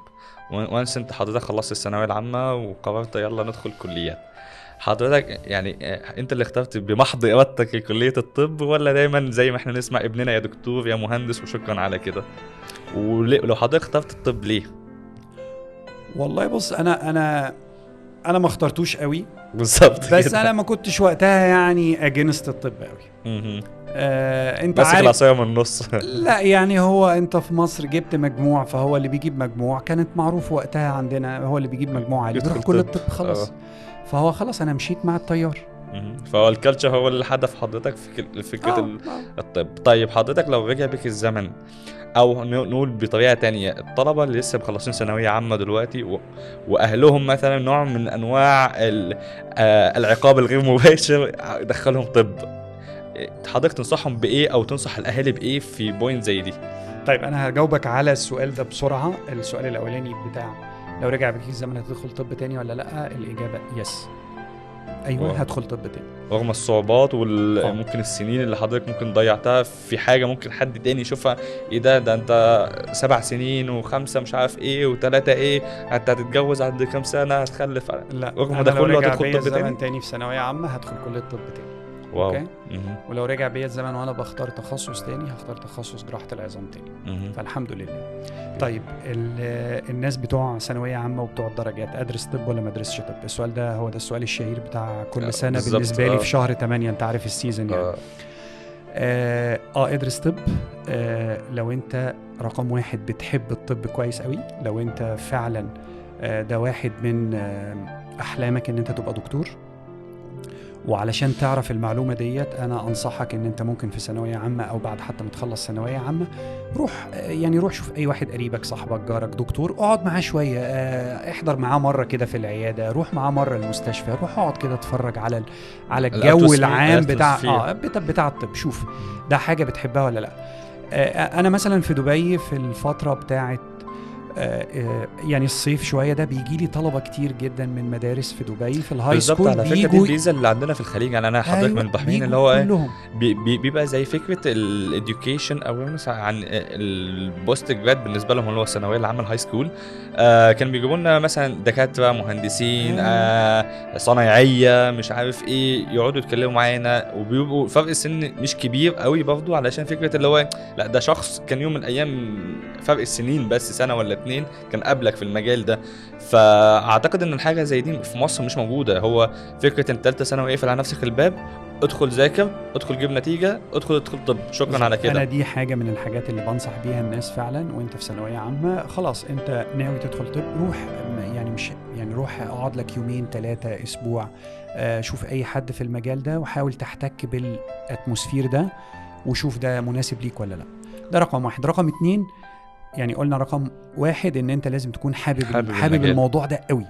وانس انت حضرتك خلصت الثانوية العامة وقررت يلا ندخل كليات، حضرتك يعني انت اللي اخترت بمحض ارادتك كلية الطب، ولا دايما زي ما احنا نسمع ابننا يا دكتور يا مهندس وشكرا على كده؟ ولو حضرتك اخترت الطب ليه؟ والله بص، انا ما اخترتوش قوي بالظبط بس كده. انا ما كنتش وقتها يعني اجينست الطب قوي. انت ماسك عارف العصايه من النص. لا يعني هو انت في مصر جبت مجموع، فهو اللي بيجيب مجموع كانت معروف وقتها عندنا، هو اللي بيجيب مجموع عالي بيروح كل الطب خلاص. فهو خلاص انا مشيت مع التيار. فهو الكالتشر هو اللي حدف حضرتك في فكره الطب. طيب حضرتك لو رجع بك الزمن، او نقول بطريقه تانية، الطلبه اللي لسه مخلصين ثانويه عامه دلوقتي واهلهم مثلا نوع من انواع العقاب الغير مباشر دخلهم طب، حضرتك تنصحهم بايه او تنصح الاهالي بايه في بوينت زي دي؟ طيب انا هجاوبك على السؤال ده بسرعه. السؤال الاولاني بتاع لو رجع بك الزمن هتدخل طب تاني ولا لا، الاجابه يس، ايوه هدخل طب تاني رغم الصعوبات وممكن السنين اللي حضرتك ممكن ضيعتها في حاجه ممكن حد تاني يشوفها ايه ده انت 7 سنين و5 مش عارف ايه و3 ايه، انت هتتجوز عند كام سنه، هتخلف. لا، رغم ده كله هتدخل طب تاني. تاني في ثانويه عامه هدخل كليه طب تاني. واو. اوكي. ولو رجع بيا الزمن وانا بختار تخصص تاني، هختار تخصص جراحه العظام تاني. فالحمد لله. طيب الناس بتوع ثانويه عامه وبتوع الدرجات، ادرس طب ولا ما ادرسش طب؟ السؤال ده هو ده السؤال الشهير بتاع كل سنه بالنسبه لي في شهر 8. انت عارف السيزون يعني. ادرس طب لو انت رقم 1 بتحب الطب كويس قوي، لو انت فعلا ده واحد من احلامك ان انت تبقى دكتور، وعلشان تعرف المعلومة ديت أنا أنصحك إن أنت ممكن في ثانوية عامة أو بعد حتى ما تخلص ثانوية عامة روح شوف أي واحد قريبك صاحبك جارك دكتور، اقعد معاه شوية، احضر معاه مرة كده في العيادة، روح معاه مرة المستشفى، روح اقعد كده اتفرج على الجو العام بتاع الطب، شوف ده حاجة بتحبها ولا لا. أنا مثلا في دبي في الفترة بتاعت يعني الصيف شويه ده بيجي لي طلبه كتير جدا من مدارس في دبي في الهاي سكول. على فكره دي الفيزا اللي عندنا في الخليج، يعني انا حضرتك من البحرين اللي هو كلهم بيبقى زي فكره الاديوكيشن اويرنس عن البوست جراد بالنسبه لهم اللي هو الثانويه العامه الهاي سكول. كانوا بيجيبوا لنا مثلا دكاتره مهندسين صنايعيه مش عارف ايه يقعدوا يتكلموا معانا، وبيبقوا فرق السن مش كبير قوي برضه، علشان فكره اللي هو لا ده شخص كان يوم من الايام فرق السنين بس سنه ولا اتنين كان قبلك في المجال ده. فاعتقد ان الحاجه زي دي في مصر مش موجوده. هو فكره انت ثالثه ثانوي اقفل على نفسك الباب، ادخل ذاكر، ادخل جيب نتيجه، ادخل طب، شكرا على كده. انا دي حاجه من الحاجات اللي بنصح بيها الناس فعلا. وانت في ثانويه عامه خلاص انت ناوي تدخل طب، روح يعني مش يعني روح اقعد لك يومين 3 اسبوع، شوف اي حد في المجال ده وحاول تحتك بالاتموسفير ده وشوف ده مناسب ليك ولا لا. ده رقم 1. رقم 2 يعني قلنا رقم 1 ان انت لازم تكون حابب الموضوع ده قوي.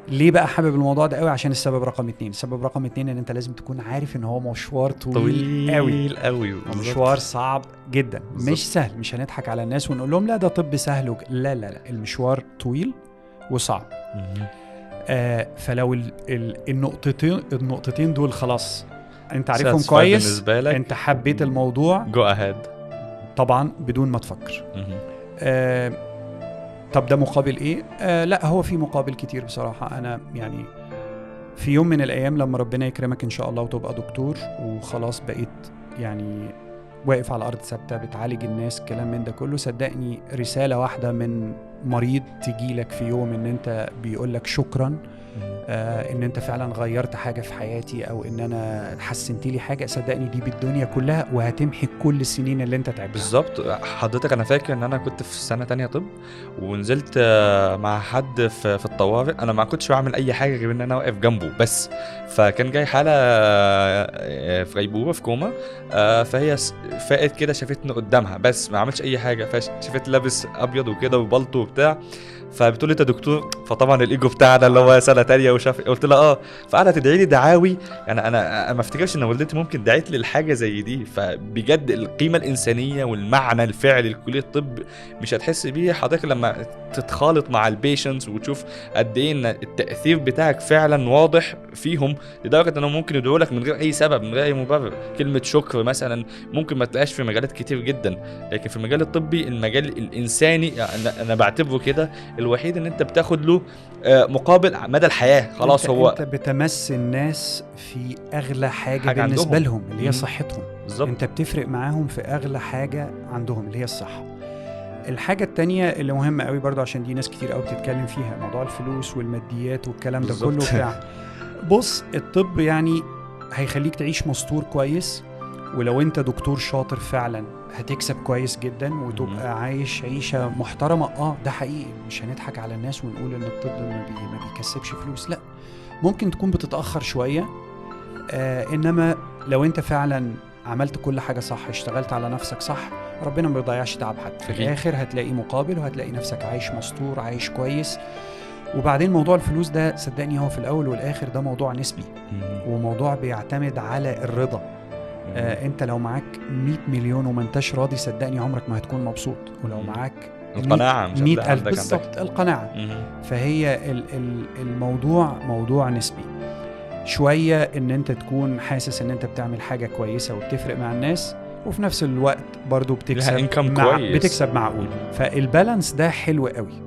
ليه بقى حابب الموضوع ده قوي؟ عشان السبب رقم 2. السبب رقم 2 ان انت لازم تكون عارف ان هو مشوار طويل قوي، مشوار صعب جدا بالزبط. مش سهل، مش هنضحك على الناس ونقول لهم لا ده طب سهل لا لا لا، المشوار طويل وصعب. فلو النقطتين دول خلاص انت عارفهم كويس، انت حبيت الموضوع، جو اهيد طبعا بدون ما تفكر. طب ده مقابل ايه؟ لا هو في مقابل كتير بصراحة. انا يعني في يوم من الايام لما ربنا يكرمك ان شاء الله وتبقى دكتور وخلاص بقيت يعني واقف على ارض ثابتة بتعالج الناس كلام من ده كله، صدقني رسالة واحدة من مريض تجيلك في يوم ان انت بيقولك شكرا، ان انت فعلا غيرت حاجة في حياتي او ان انا حسنت لي حاجة، صدقني دي بالدنيا كلها وهتمحي كل السنين اللي انت تعبتها. بالظبط. حضرتك انا فاكر ان انا كنت في سنة تانية طب ونزلت مع حد في الطوارئ، انا ما كنتش بعمل اي حاجة غير ان انا واقف جنبه بس. فكان جاي حالة في غيبوبة في كوما، فهي فاقت كده شافتني قدامها بس ما عملتش اي حاجة، فشافت لابس ابيض وكده وبلطو وبتاع، فبتقول لي انت دكتور. فطبعا الايجو بتاعنا اللي هو سنه تانية وشاف، قلت لها فقعدت تدعي لي دعاوي. يعني انا ما افتكرش ان والدتي ممكن دعيت لي لحاجه زي دي. فبجد القيمه الانسانيه والمعنى الفعلي لكليه الطب مش هتحس بيه حضرتك لما تتخالط مع البيشنتس وتشوف قد ايه ان التاثير بتاعك فعلا واضح فيهم، لدرجه انهم ممكن يدعوا لك من غير اي سبب، من غير اي مبرر. كلمه شكر مثلا ممكن ما تلاقيش في مجالات كتير جدا، لكن في المجال الطبي المجال الانساني يعني انا بعتبره كده الوحيد ان انت بتاخد له مقابل مدى الحياة. خلاص انت بتمس الناس في اغلى حاجة بالنسبة عندهم. لهم اللي هي صحتهم بالزبط. انت بتفرق معاهم في اغلى حاجة عندهم اللي هي الصحة. الحاجة التانية اللي مهمة قوي برضو عشان دي ناس كتير قوي بتتكلم فيها، موضوع الفلوس والماديات والكلام ده كله بتاع. بص الطب يعني هيخليك تعيش مستور كويس، ولو انت دكتور شاطر فعلا هتكسب كويس جدا وتبقى عايش عيشة محترمة. ده حقيقي، مش هنضحك على الناس ونقول ان الطب ما بيكسبش فلوس، لا ممكن تكون بتتأخر شوية، انما لو انت فعلا عملت كل حاجة صح، اشتغلت على نفسك صح، ربنا ما بيضيعش تعب حد. في الاخر هتلاقي مقابل وهتلاقي نفسك عايش مستور عايش كويس. وبعدين موضوع الفلوس ده صدقني هو في الاول والاخر ده موضوع نسبي، وموضوع بيعتمد على الرضا. انت لو معاك 100 مليون وما انتش راضي صدقني عمرك ما هتكون مبسوط. ولو معاك القناعة 100,000 بالظبط القناعة. فهي الموضوع موضوع نسبي شوية، ان انت تكون حاسس ان انت بتعمل حاجة كويسة وبتفرق مع الناس، وفي نفس الوقت برضو بتكسب معقول. فالبالانس ده حلو قوي.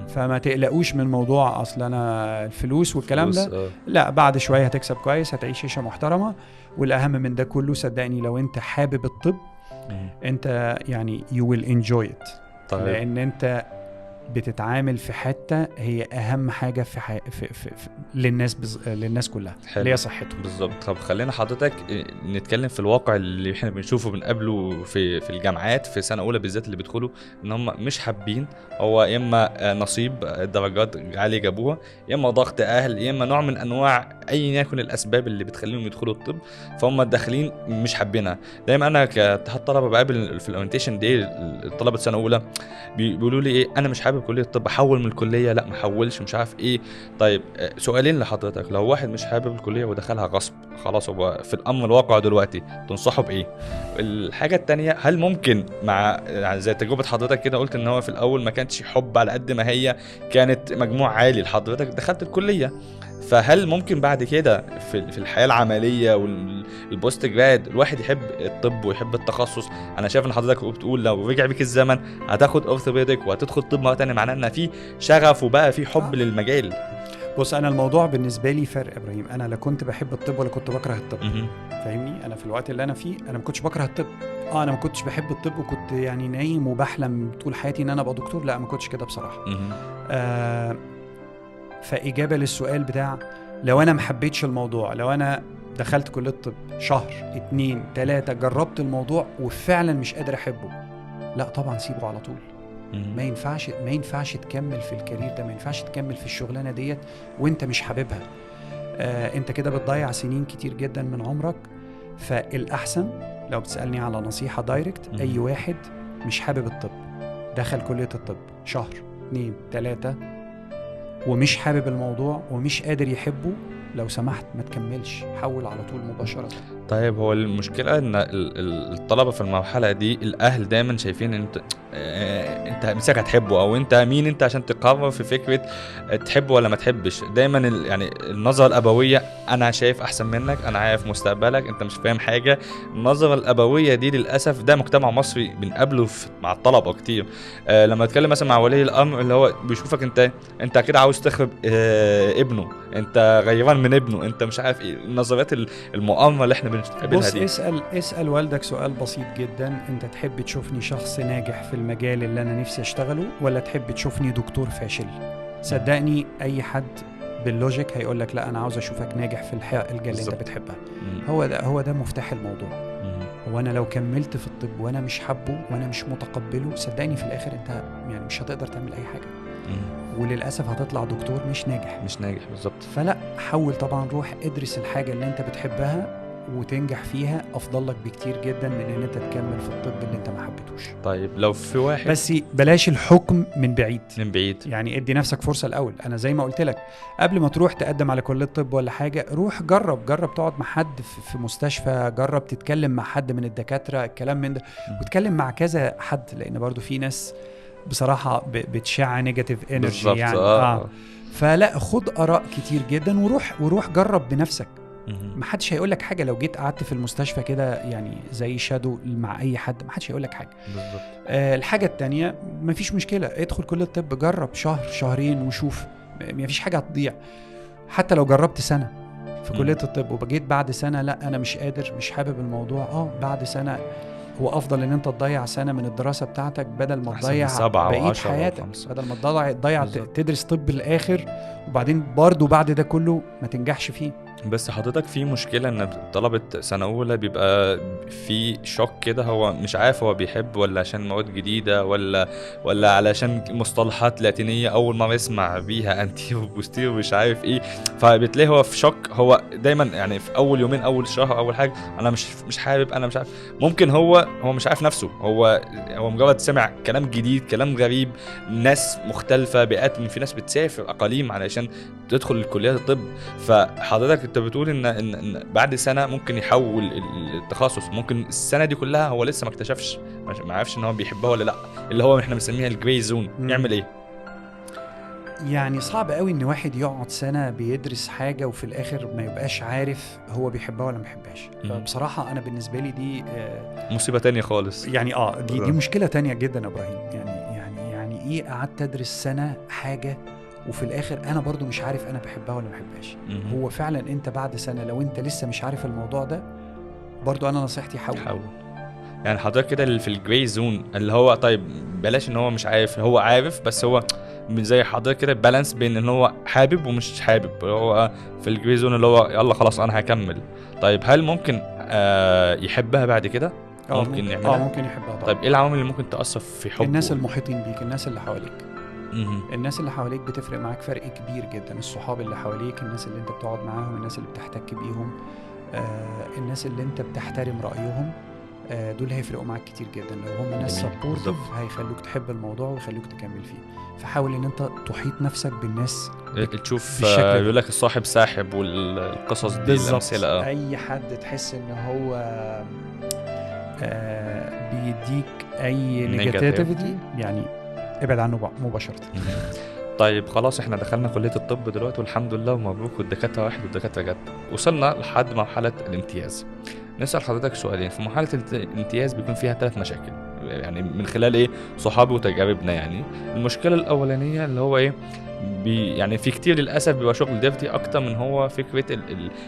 فما تقلقوش من موضوع اصل انا الفلوس والكلام ده، لا بعد شوية هتكسب كويس، هتعيش عيشة محترمة. والاهم من ده كله صدقني لو انت حابب الطب انت يعني you will enjoy it. طيب. لان انت بتتعامل في حتة هي أهم حاجة في للناس كلها، اللي هي صحتهم. بالظبط. طب خلينا حضرتك نتكلم في الواقع اللي احنا بنشوفه بنقابله في الجامعات في سنة أولى بالذات، اللي بيدخلوا إن هم مش حابين، هو يا إما نصيب درجات عالية جابوها، يا إما ضغط أهل، يا إما نوع من أنواع أي يكن الأسباب اللي بتخليهم يدخلوا الطب، فهم داخلين مش حابينها. دايما أنا كاتحاد طلبة بقابل في الأورينتيشن دي طلبة سنة أولى بيقولوا لي إيه، أنا مش حابب كلية الطب، أحول من الكلية، لا ما احولش، مش عارف إيه. طيب سؤالين لحضرتك، لو واحد مش حابب الكلية ودخلها غصب، خلاص هو في الأمر الواقع دلوقتي، تنصحه بإيه؟ الحاجة التانية، هل ممكن مع يعني زي تجربة حضرتك كده، قلت إن هو في الأول ما كانتش حب على قد ما هي كانت مجموع عالي لحضرتك دخلت الكلية، فهل ممكن بعد كده في الحياة العملية والبوست جراد الواحد يحب الطب ويحب التخصص؟ أنا شايف إن حضرتك بتقول لو رجع بيك الزمن هتاخد أورثوبيديك وهتدخل طب مرة تانية، معناه إن في شغف وبقى في حب للمجال. بص، انا الموضوع بالنسبه لي فرق يا ابراهيم، انا لا كنت بحب الطب ولا كنت بكره الطب. فاهمني؟ انا في الوقت اللي انا فيه انا ما كنتش بكره الطب. انا ما كنتش بحب الطب وكنت يعني نايم وبحلم طول حياتي ان انا ابقى دكتور، لا ما كنتش كده بصراحه. فاجابه للسؤال بتاع لو انا ما حبيتش الموضوع، لو انا دخلت كليه الطب شهر 2 3 جربت الموضوع وفعلا مش قادر احبه، لا طبعا سيبه على طول. ما ينفعش تكمل في الكارير ده، ما ينفعش تكمل في الشغلانه ديت وانت مش حاببها. انت كده بتضيع سنين كتير جدا من عمرك. فالاحسن لو بتسالني على نصيحه دايركت، اي واحد مش حابب الطب دخل كليه الطب شهر 2 3 ومش حابب الموضوع ومش قادر يحبه، لو سمحت ما تكملش، حول على طول مباشرة. طيب هو المشكلة ان الطلبة في المرحلة دي الاهل دايما شايفين ان انت مساك هتحبه، او انت مين انت عشان تقرر في فكرة تحبه ولا ما تحبش. دايما يعني النظرة الابوية، انا شايف احسن منك، انا عارف مستقبلك، انت مش فاهم حاجة. النظرة الابوية دي للاسف ده مجتمع مصري بنقابله مع الطلبة كتير. لما اتكلم مثلا مع ولي الامر اللي هو بيشوفك انت كده عاوز تخرب ابنه، انت غيران من ابنه، انت مش عارف ايه، النظريات المؤامرة اللي احنا بنقابلها دي. بص، اسأل والدك سؤال بسيط جدا، انت تحب تشوفني شخص ناجح في المجال اللي انا نفسي اشتغله ولا تحب تشوفني دكتور فاشل؟ صدقني اي حد باللوجيك هيقول لك لا، انا عاوز اشوفك ناجح في الحاجة اللي انت بتحبها. هو ده مفتاح الموضوع. وانا لو كملت في الطب وانا مش حابه وانا مش متقبله، صدقني في الاخر انت يعني مش هتقدر تعمل اي حاجة، وللأسف هتطلع دكتور مش ناجح بالظبط. فلا، حاول طبعا، روح ادرس الحاجة اللي انت بتحبها وتنجح فيها، افضل لك بكتير جدا من ان انت تكمل في الطب اللي انت ما حبيتوش. طيب لو في واحد، بس بلاش الحكم من بعيد يعني ادي نفسك فرصة الاول. انا زي ما قلت لك، قبل ما تروح تقدم على كلية طب ولا حاجة، روح جرب تقعد مع حد في مستشفى، جرب تتكلم مع حد من الدكاترة، الكلام من ده، وتكلم مع كذا حد، لان برضو في ناس بصراحة بتشع نيجاتيف انرجي يعني. فلا، خد آراء كتير جدا وروح جرب بنفسك. محدش هيقولك حاجة لو جيت قعدت في المستشفى كده يعني زي شادو مع أي حد، محدش هيقولك حاجة. بالضبط. الحاجة التانية، مفيش مشكلة، ادخل كلية الطب، جرب شهر شهرين وشوف، مفيش حاجة هتضيع. حتى لو جربت سنة في كلية الطب وبجيت بعد سنة لا أنا مش قادر، مش حابب الموضوع، بعد سنة هو أفضل إن أنت تضيع سنة من الدراسة بتاعتك بدل ما تضيع بقية حياتك، بدل ما تضيع تدرس طب الآخر وبعدين برضو بعد ده كله ما تنجحش فيه. بس حضرتك في مشكلة ان طلبة سنة اولى بيبقى في شوك كده، هو مش عارف هو بيحب ولا عشان مواد جديدة ولا علشان مصطلحات لاتينية اول ما يسمع بيها انتيرو بوستيرو مش عارف ايه، فبتلاقيه هو في شوك. هو دايما يعني في اول يومين اول شهر اول حاجة انا مش حابب، انا مش عارف، ممكن هو مش عارف نفسه، هو مجرد سمع كلام جديد، كلام غريب، ناس مختلفة، بيئات، في ناس بتسافر اقاليم علشان تدخل الكليات الطب. فحضرتك انت بتقول ان بعد سنه ممكن يحول التخصص، ممكن السنه دي كلها هو لسه ما اكتشفش، ما عرفش ان هو بيحبها ولا لا، اللي هو احنا بنسميها الجراي زون. يعمل ايه؟ يعني صعب قوي ان واحد يقعد سنه بيدرس حاجه وفي الاخر ما يبقاش عارف هو بيحبها ولا ما بيحبهاش. بصراحه انا بالنسبه لي دي مصيبه تانية خالص يعني. دي مشكله تانية جدا يا ابراهيم. يعني ايه قعدت ادرس سنه حاجه وفي الاخر انا برضو مش عارف انا بحبها ولا ما بحبهاش؟ هو فعلا انت بعد سنه لو انت لسه مش عارف الموضوع ده، برضو انا نصيحتي حاول. يعني حضرتك كده اللي في الجراي زون، اللي هو طيب بلاش ان هو مش عارف، هو عارف بس هو زي حضرتك كده بالانس بين ان هو حابب ومش حابب، هو في الجراي زون اللي هو يلا خلاص انا هكمل. طيب هل ممكن يحبها بعد كده؟ ممكن يعملها؟ ممكن يحبها طبعا. طيب ايه العوامل اللي ممكن تأثر في حبه؟ الناس المحيطين بيك، الناس اللي حواليك. مهم. الناس اللي حواليك بتفرق معاك فرق كبير جدا. الصحاب اللي حواليك، الناس اللي انت بتقعد معاهم، الناس اللي بتحتك بيهم، الناس اللي انت بتحترم رأيهم، دول هيفرقوا معاك كتير جدا. لو هم ناس جميل. سبورتيف بالظبط. هيخلوك تحب الموضوع ويخلوك تكمل فيه. فحاول ان انت تحيط نفسك بالناس تشوف بالشكل ده. يقول لك الصاحب ساحب والقصص دي الأمثلة. اي حد تحس ان هو بيديك اي نيجاتيفيتي يعني ابعد عنه مباشرة. طيب خلاص احنا دخلنا كلية الطب دلوقتي والحمد لله ومبروك، والدكاترة واحد والدكاترة جد، وصلنا لحد مرحلة الامتياز. نسأل حضرتك سؤالين. في مرحلة الامتياز بيكون فيها 3 مشاكل، يعني من خلال ايه صحابي وتجاربنا. يعني المشكلة الأولانية اللي هو ايه، يعني في كتير للأسف بيبقى شغل ديرتي أكتر من هو فكرة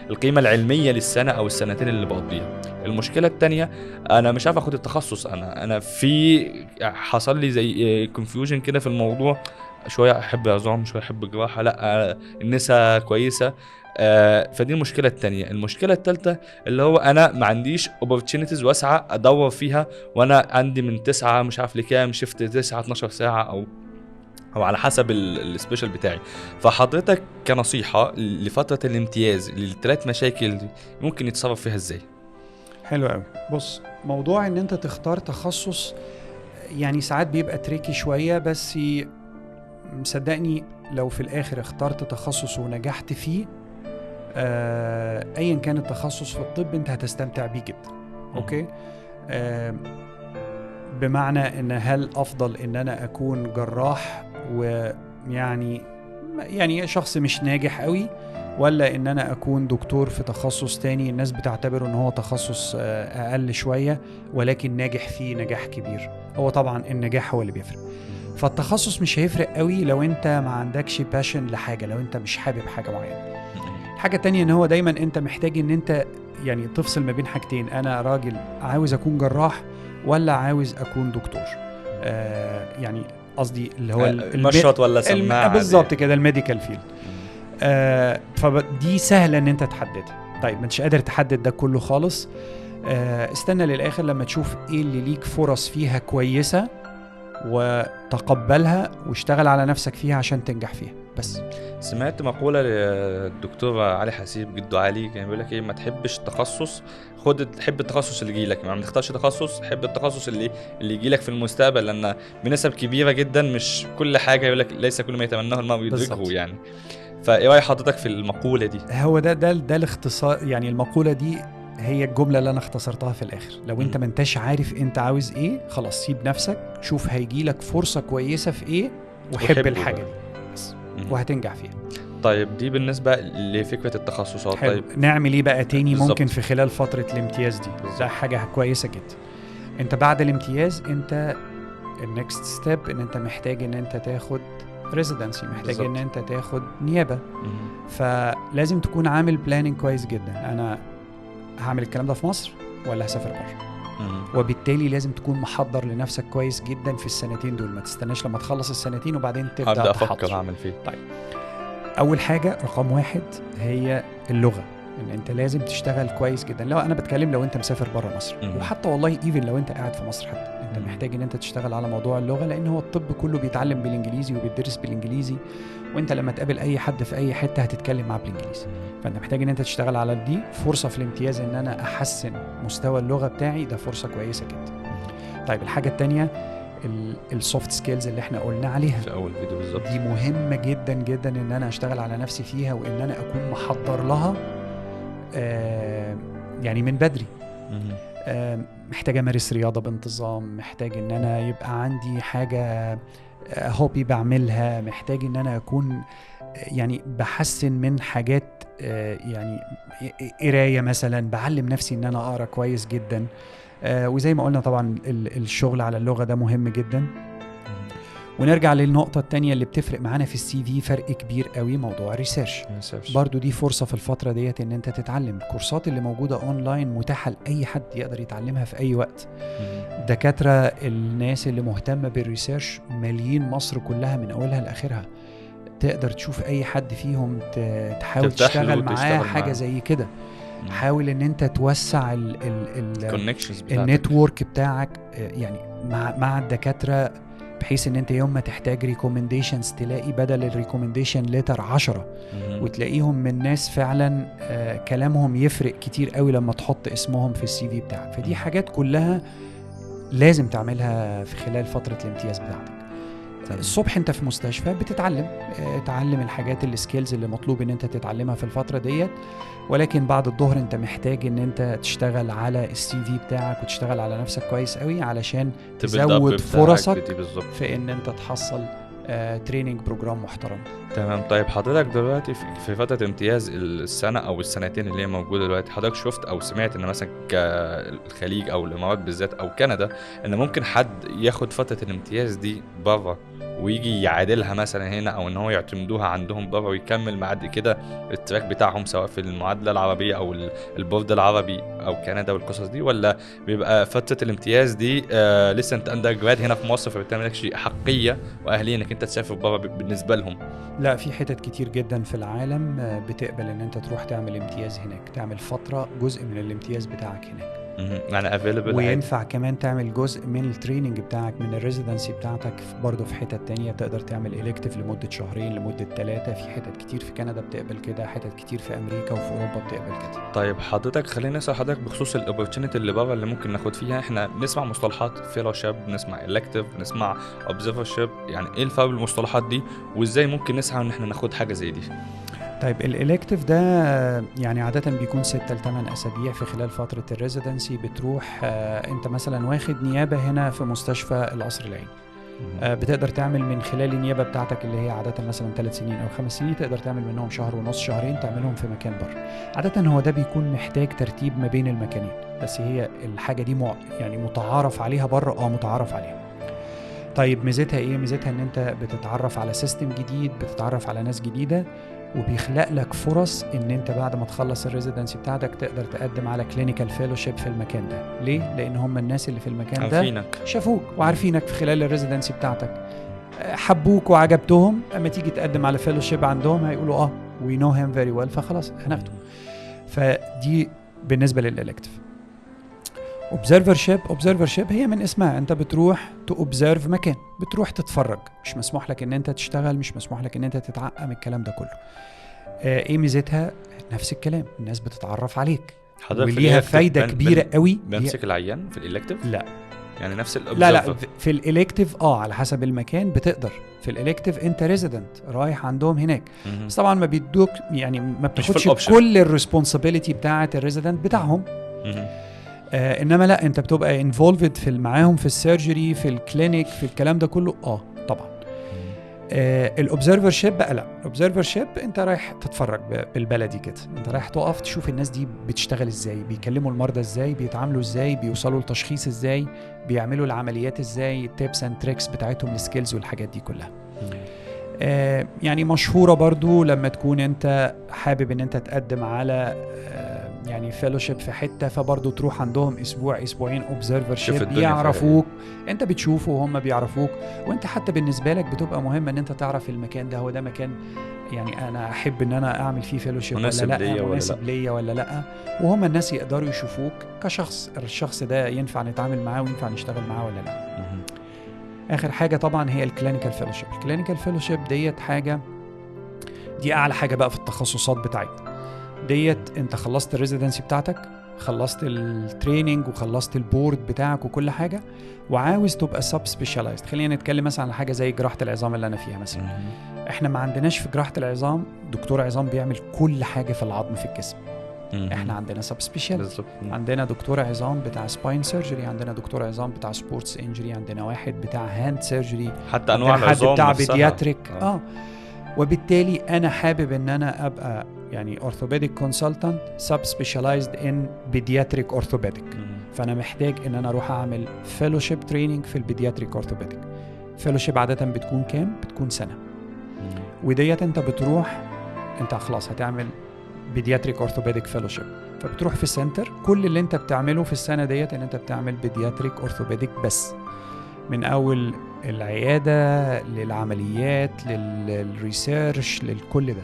القيمة العلمية للسنة أو السنتين اللي بقضيها. المشكلة التانية، أنا مش عارف أخد التخصص. أنا في حصل لي زي كونفيوجن كده في الموضوع، شوية أحب عظام شوية أحب جراحة، لأ النساء كويسة. فدي المشكلة التانية. المشكلة التالتة اللي هو أنا ما عنديش opportunities واسعة أدور فيها، وأنا عندي من 9 مش عارف لكام شفت 9 12 ساعة أو على حسب السبيشال بتاعي. فحضرتك كنصيحة لفترة الامتياز لل3 مشاكل دي ممكن يتصرف فيها إزاي؟ حلو قوي. بص، موضوع ان انت تختار تخصص يعني ساعات بيبقى تريكي شوية، بس مصدقني لو في الاخر اخترت تخصص ونجحت فيه، ايا كان التخصص في الطب انت هتستمتع بيه جدا. اوكي. بمعنى ان هل افضل ان انا اكون جراح ويعني شخص مش ناجح قوي، ولا ان انا اكون دكتور في تخصص تاني الناس بتعتبره ان هو تخصص اقل شوية ولكن ناجح فيه نجاح كبير؟ هو طبعا النجاح هو اللي بيفرق. فالتخصص مش هيفرق قوي لو انت ما عندكش باشن لحاجة، لو انت مش حابب حاجة معينة. حاجة تانية ان هو دايما انت محتاج ان انت يعني تفصل ما بين حاجتين. انا راجل عاوز اكون جراح ولا عاوز اكون دكتور؟ يعني قصدي اللي هو مشرط ولا سماعة بالظبط كده، الميديكال فيلد. فدي سهلة ان انت تحددها. طيب ما انتش قادر تحدد ده كله خالص، استنى للاخر لما تشوف ايه اللي ليك فرص فيها كويسة وتقبلها واشتغل على نفسك فيها عشان تنجح فيها. بس سمعت مقولة للدكتور علي حسيب جدو علي، كان بيقول لك ايه، ما تحبش تخصص، حب التخصص اللي يجيلك، ما تختارش تخصص، حب التخصص اللي يجيلك في المستقبل، لان بنسب كبيرة جدا مش كل حاجة يقول لك ليس كل ما يتمناه المرء يدركه يعني. فايه رأي حضرتك في المقولة دي؟ هو ده الاختصار. يعني المقولة دي هي الجملة اللي انا اختصرتها في الاخر. لو انت ما انتش عارف انت عاوز ايه، خلاص سيب نفسك، شوف هيجيلك فرصة كويسة في ايه وحب الحاجة دي بس وهتنجح فيها. طيب دي بالنسبة لفكرة التخصصات. حلو. طيب نعمل ايه بقى تاني بالزبط. ممكن في خلال فترة الامتياز دي؟ ده حاجة كويسة جدا. انت بعد الامتياز انت النكست ستيب ان انت محتاج ان انت تاخد ريزيدنسي، محتاج بالزبط. ان انت تاخد نيابة. فلازم تكون عامل بلاننج كويس جدا. انا هعمل الكلام ده في مصر ولا هسافر بره؟ وبالتالي لازم تكون محضر لنفسك كويس جدا في السنتين دول. ما تستناش لما تخلص السنتين وبعدين تبدأ افكر اعمل فيه. طيب اول حاجة رقم 1 هي اللغة. ان انت لازم تشتغل كويس جدا. لو انا بتكلم لو انت مسافر بره مصر، وحتى والله ايفن لو انت قاعد في مصر حتى انت محتاج ان انت تشتغل على موضوع اللغة، لان هو الطب كله بيتعلم بالانجليزي وبيدرس بالانجليزي، وانت لما تقابل اي حد في اي حتة هتتكلم معاه بالانجليزي. فانت محتاج ان انت تشتغل على دي. فرصة في الامتياز ان انا احسن مستوى اللغة بتاعي، ده فرصة كويسة جدا. طيب الحاجة التانية السوفت سكيلز اللي احنا قلنا عليها في اول فيديو بالظبط، دي مهمة جدا جدا ان انا اشتغل على نفسي فيها، وان انا اكون محضر لها يعني من بدري. محتاج امارس رياضة بانتظام، محتاج ان انا يبقى عندي حاجة هوبي بعملها، محتاج ان انا اكون يعني بحسن من حاجات، يعني قراية مثلا، بعلم نفسي ان انا اقرا كويس جدا. وزي ما قلنا طبعا الشغل على اللغة ده مهم جدا. ونرجع للنقطة التانية اللي بتفرق معانا في السي في فرق كبير قوي، موضوع الريسيرش. برضو دي فرصة في الفترة ديت ان انت تتعلم. الكورسات اللي موجودة اونلاين متاحة لأي حد يقدر يتعلمها في اي وقت. دكاترة الناس اللي مهتمة بالريسيرش ماليين مصر كلها من اولها لاخرها، تقدر تشوف اي حد فيهم تحاول تشتغل معاه حاجة زي كده. حاول ان انت توسع النتورك بتاعك يعني مع الدكاترة، بحيث ان انت يوم ما تحتاج ريكومنديشنز تلاقي بدل الريكومنديشن لتر 10 وتلاقيهم من ناس فعلا كلامهم يفرق كتير قوي لما تحط اسمهم في السي في بتاعك. فدي حاجات كلها لازم تعملها في خلال فترة الامتياز بتاعتك. الصبح انت في مستشفى بتتعلم تعلم الحاجات السكيلز اللي مطلوب ان انت تتعلمها في الفترة ديت، ولكن بعد الظهر انت محتاج ان انت تشتغل على السي في بتاعك وتشتغل على نفسك كويس قوي علشان تزود فرصك في ان انت تحصل تريننج بروجرام محترم. تمام. طيب حضرتك دلوقتي في فترة امتياز السنة او السنتين اللي هي موجودة دلوقتي، حضرتك شفت او سمعت ان مثلا كالخليج او الامارات بالذات او كندا ان ممكن حد ياخد فترة الامتياز دي بره ويجي يعادلها مثلا هنا، او ان هو يعتمدوها عندهم بره ويكمل بعد كده التراك بتاعهم سواء في المعادله العربيه او البورد العربي او كندا والقصص دي، ولا بيبقى فتره الامتياز دي لسه انت اندر جراد هنا في مصر فبالتالي مالكش حقيه واهليه انك انت تسافر بره بالنسبه لهم؟ لا، في حتت كتير جدا في العالم بتقبل ان انت تروح تعمل امتياز هناك، تعمل فتره جزء من الامتياز بتاعك هناك يعني افيلبل، وينفع كمان تعمل جزء من التريننج بتاعك من الريزيدنسي بتاعتك برضه في حتت تانية. تقدر تعمل إلكتيف لمدة شهرين لمدة 3. في حتت كتير في كندا بتقبل كده، حتت كتير في أمريكا وفي أوروبا بتقبل كده. طيب حضرتك خلينا نسأل حضرتك بخصوص الأوبورتيونيتي اللي بره اللي ممكن ناخد فيها. احنا بنسمع مصطلحات فيلوشيب، بنسمع إلكتيف، بنسمع أوبزرفرشيب، يعني ايه الفرق بالمصطلحات دي وازاي ممكن نسعى ان احنا ناخد حاجة زي دي؟ طيب الإلكتيف ده يعني عادة بيكون 6 ل 8 أسابيع في خلال فترة الريزيدنسي. بتروح انت مثلا واخد نيابة هنا في مستشفى القصر العيني، بتقدر تعمل من خلال النيابة بتاعتك اللي هي عادة مثلا 3 سنين أو 5 سنين، تقدر تعمل منهم شهر ونص شهرين تعملهم في مكان بره. عادة هو ده بيكون محتاج ترتيب ما بين المكانين، بس هي الحاجة دي يعني متعارف عليها بره، متعارف عليها. طيب ميزتها ايه؟ ميزتها ان انت بتتعرف على سيستم جديد، بتتعرف على ناس جديدة، وبيخلق لك فرص ان انت بعد ما تخلص الريزيدنسي بتاعتك تقدر تقدم على كلينيكال فيلوشيب في المكان ده. ليه؟ لان هم الناس اللي في المكان ده شافوك وعارفينك في خلال الريزيدنسي بتاعتك، حبوك وعجبتهم، اما تيجي تقدم على فيلوشيب عندهم هيقولوا we know him very well فخلاص هناخده. فدي بالنسبة للإلكتيف. observership هي من اسمها، انت بتروح تobserve مكان، بتروح تتفرج، مش مسموح لك ان انت تشتغل، مش مسموح لك ان انت تتعقم الكلام ده كله. ايه ميزتها؟ نفس الكلام، الناس بتتعرف عليك وليها فايدة كبيرة قوي. بمسك العيان في الإلكتيف؟ لا يعني نفس لا في الإلكتيف على حسب المكان بتقدر. في الإلكتيف انت ريزيدنت رايح عندهم هناك، بس طبعا ما بيدوك يعني ما بتاخدش كل الريسبونسابيلتي بتاعة الريزيدنت بتاعهم. انما لا، انت بتبقى انفولفد في معاهم في السيرجري في الكلينيك في الكلام ده كله طبعا. الاوبزرفرشيب بقى لا، الاوبزرفرشيب انت رايح تتفرج بالبلدي كده، انت رايح تقف تشوف الناس دي بتشتغل ازاي، بيكلموا المرضى ازاي، بيتعاملوا ازاي، بيوصلوا لتشخيص ازاي، بيعملوا العمليات ازاي، التيبس اند تريكس بتاعتهم، السكيلز والحاجات دي كلها. يعني مشهورة برضو لما تكون انت حابب ان انت تقدم على يعني فيلوشيب في حتة، فبرضو تروح عندهم اسبوع اسبوعين اوبزرفرشيب، يعرفوك، انت بتشوفه وهم بيعرفوك، وانت حتى بالنسبة لك بتبقى مهم ان انت تعرف المكان ده هو ده مكان يعني انا احب ان انا اعمل فيه فيلوشيب ولا لا، مناسب ليا ولا لا، وهم الناس يقدروا يشوفوك كشخص، الشخص ده ينفع نتعامل معاه وينفع نشتغل معاه ولا لا. اخر حاجة طبعا هي الكلينيكال فيلوشيب. الكلينيكال فيلوشيب ديت حاجة، دي اعلى حاجة بقى في التخصصات بتاعتنا ديت. انت خلصت الريزيدنسي بتاعتك، خلصت التريننج وخلصت البورد بتاعك وكل حاجة، وعاوز تبقى سب سبيشالايزد. خلينا نتكلم مثلا على حاجة زي جراحة العظام اللي انا فيها مثلا. احنا ما عندناش في جراحة العظام دكتور عظام بيعمل كل حاجة في العظم في الجسم. احنا عندنا سب سبيشاليست، عندنا دكتور عظام بتاع سباين سيرجري، عندنا دكتور عظام بتاع سبورتس انجري، عندنا واحد بتاع هاند سيرجري، حتى انواع العظام بتاع بيدياتريك. وبالتالي انا حابب ان انا ابقى يعني orthopedic consultant sub-specialized in pediatric orthopedic. فأنا محتاج إن أنا أروح أعمل fellowship training في البيدياتريك orthopedic. فيلوشيب عاده بتكون كام؟ بتكون سنه. وديت انت بتروح، انت خلاص هتعمل بيدياتريك اورثوبيديك فيلوشيب، فبتروح في السنتر. كل اللي انت بتعمله في السنه ديت ان انت بتعمل بيدياتريك اورثوبيديك بس، من اول العياده للعمليات للريسيرش للكل ده.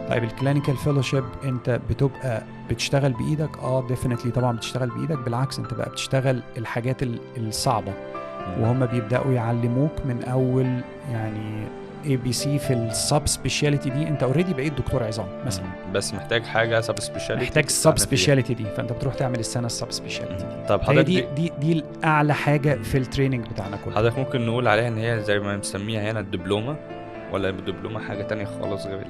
طيب الكلينيكال فيلوشيب انت بتبقى بتشتغل بايدك، ديفينتلي طبعا بتشتغل بايدك، بالعكس انت بقى بتشتغل الحاجات الصعبه، وهم بيبداوا يعلموك من اول يعني ABC في السب سبيشاليتي دي. انت اوريدي بقيت دكتور عظام مثلا، بس محتاج حاجه سب سبيشاليتي، محتاج سب سبيشاليتي دي، فانت بتروح تعمل السنه السب سبيشاليتي دي. طب هي حضرتك دي الاعلى حاجه في التريننج بتاعنا كله. حضرتك ممكن نقول عليها ان هي زي ما بنسميها هنا الدبلومه، ولا الدبلومه حاجه تانية خالص غير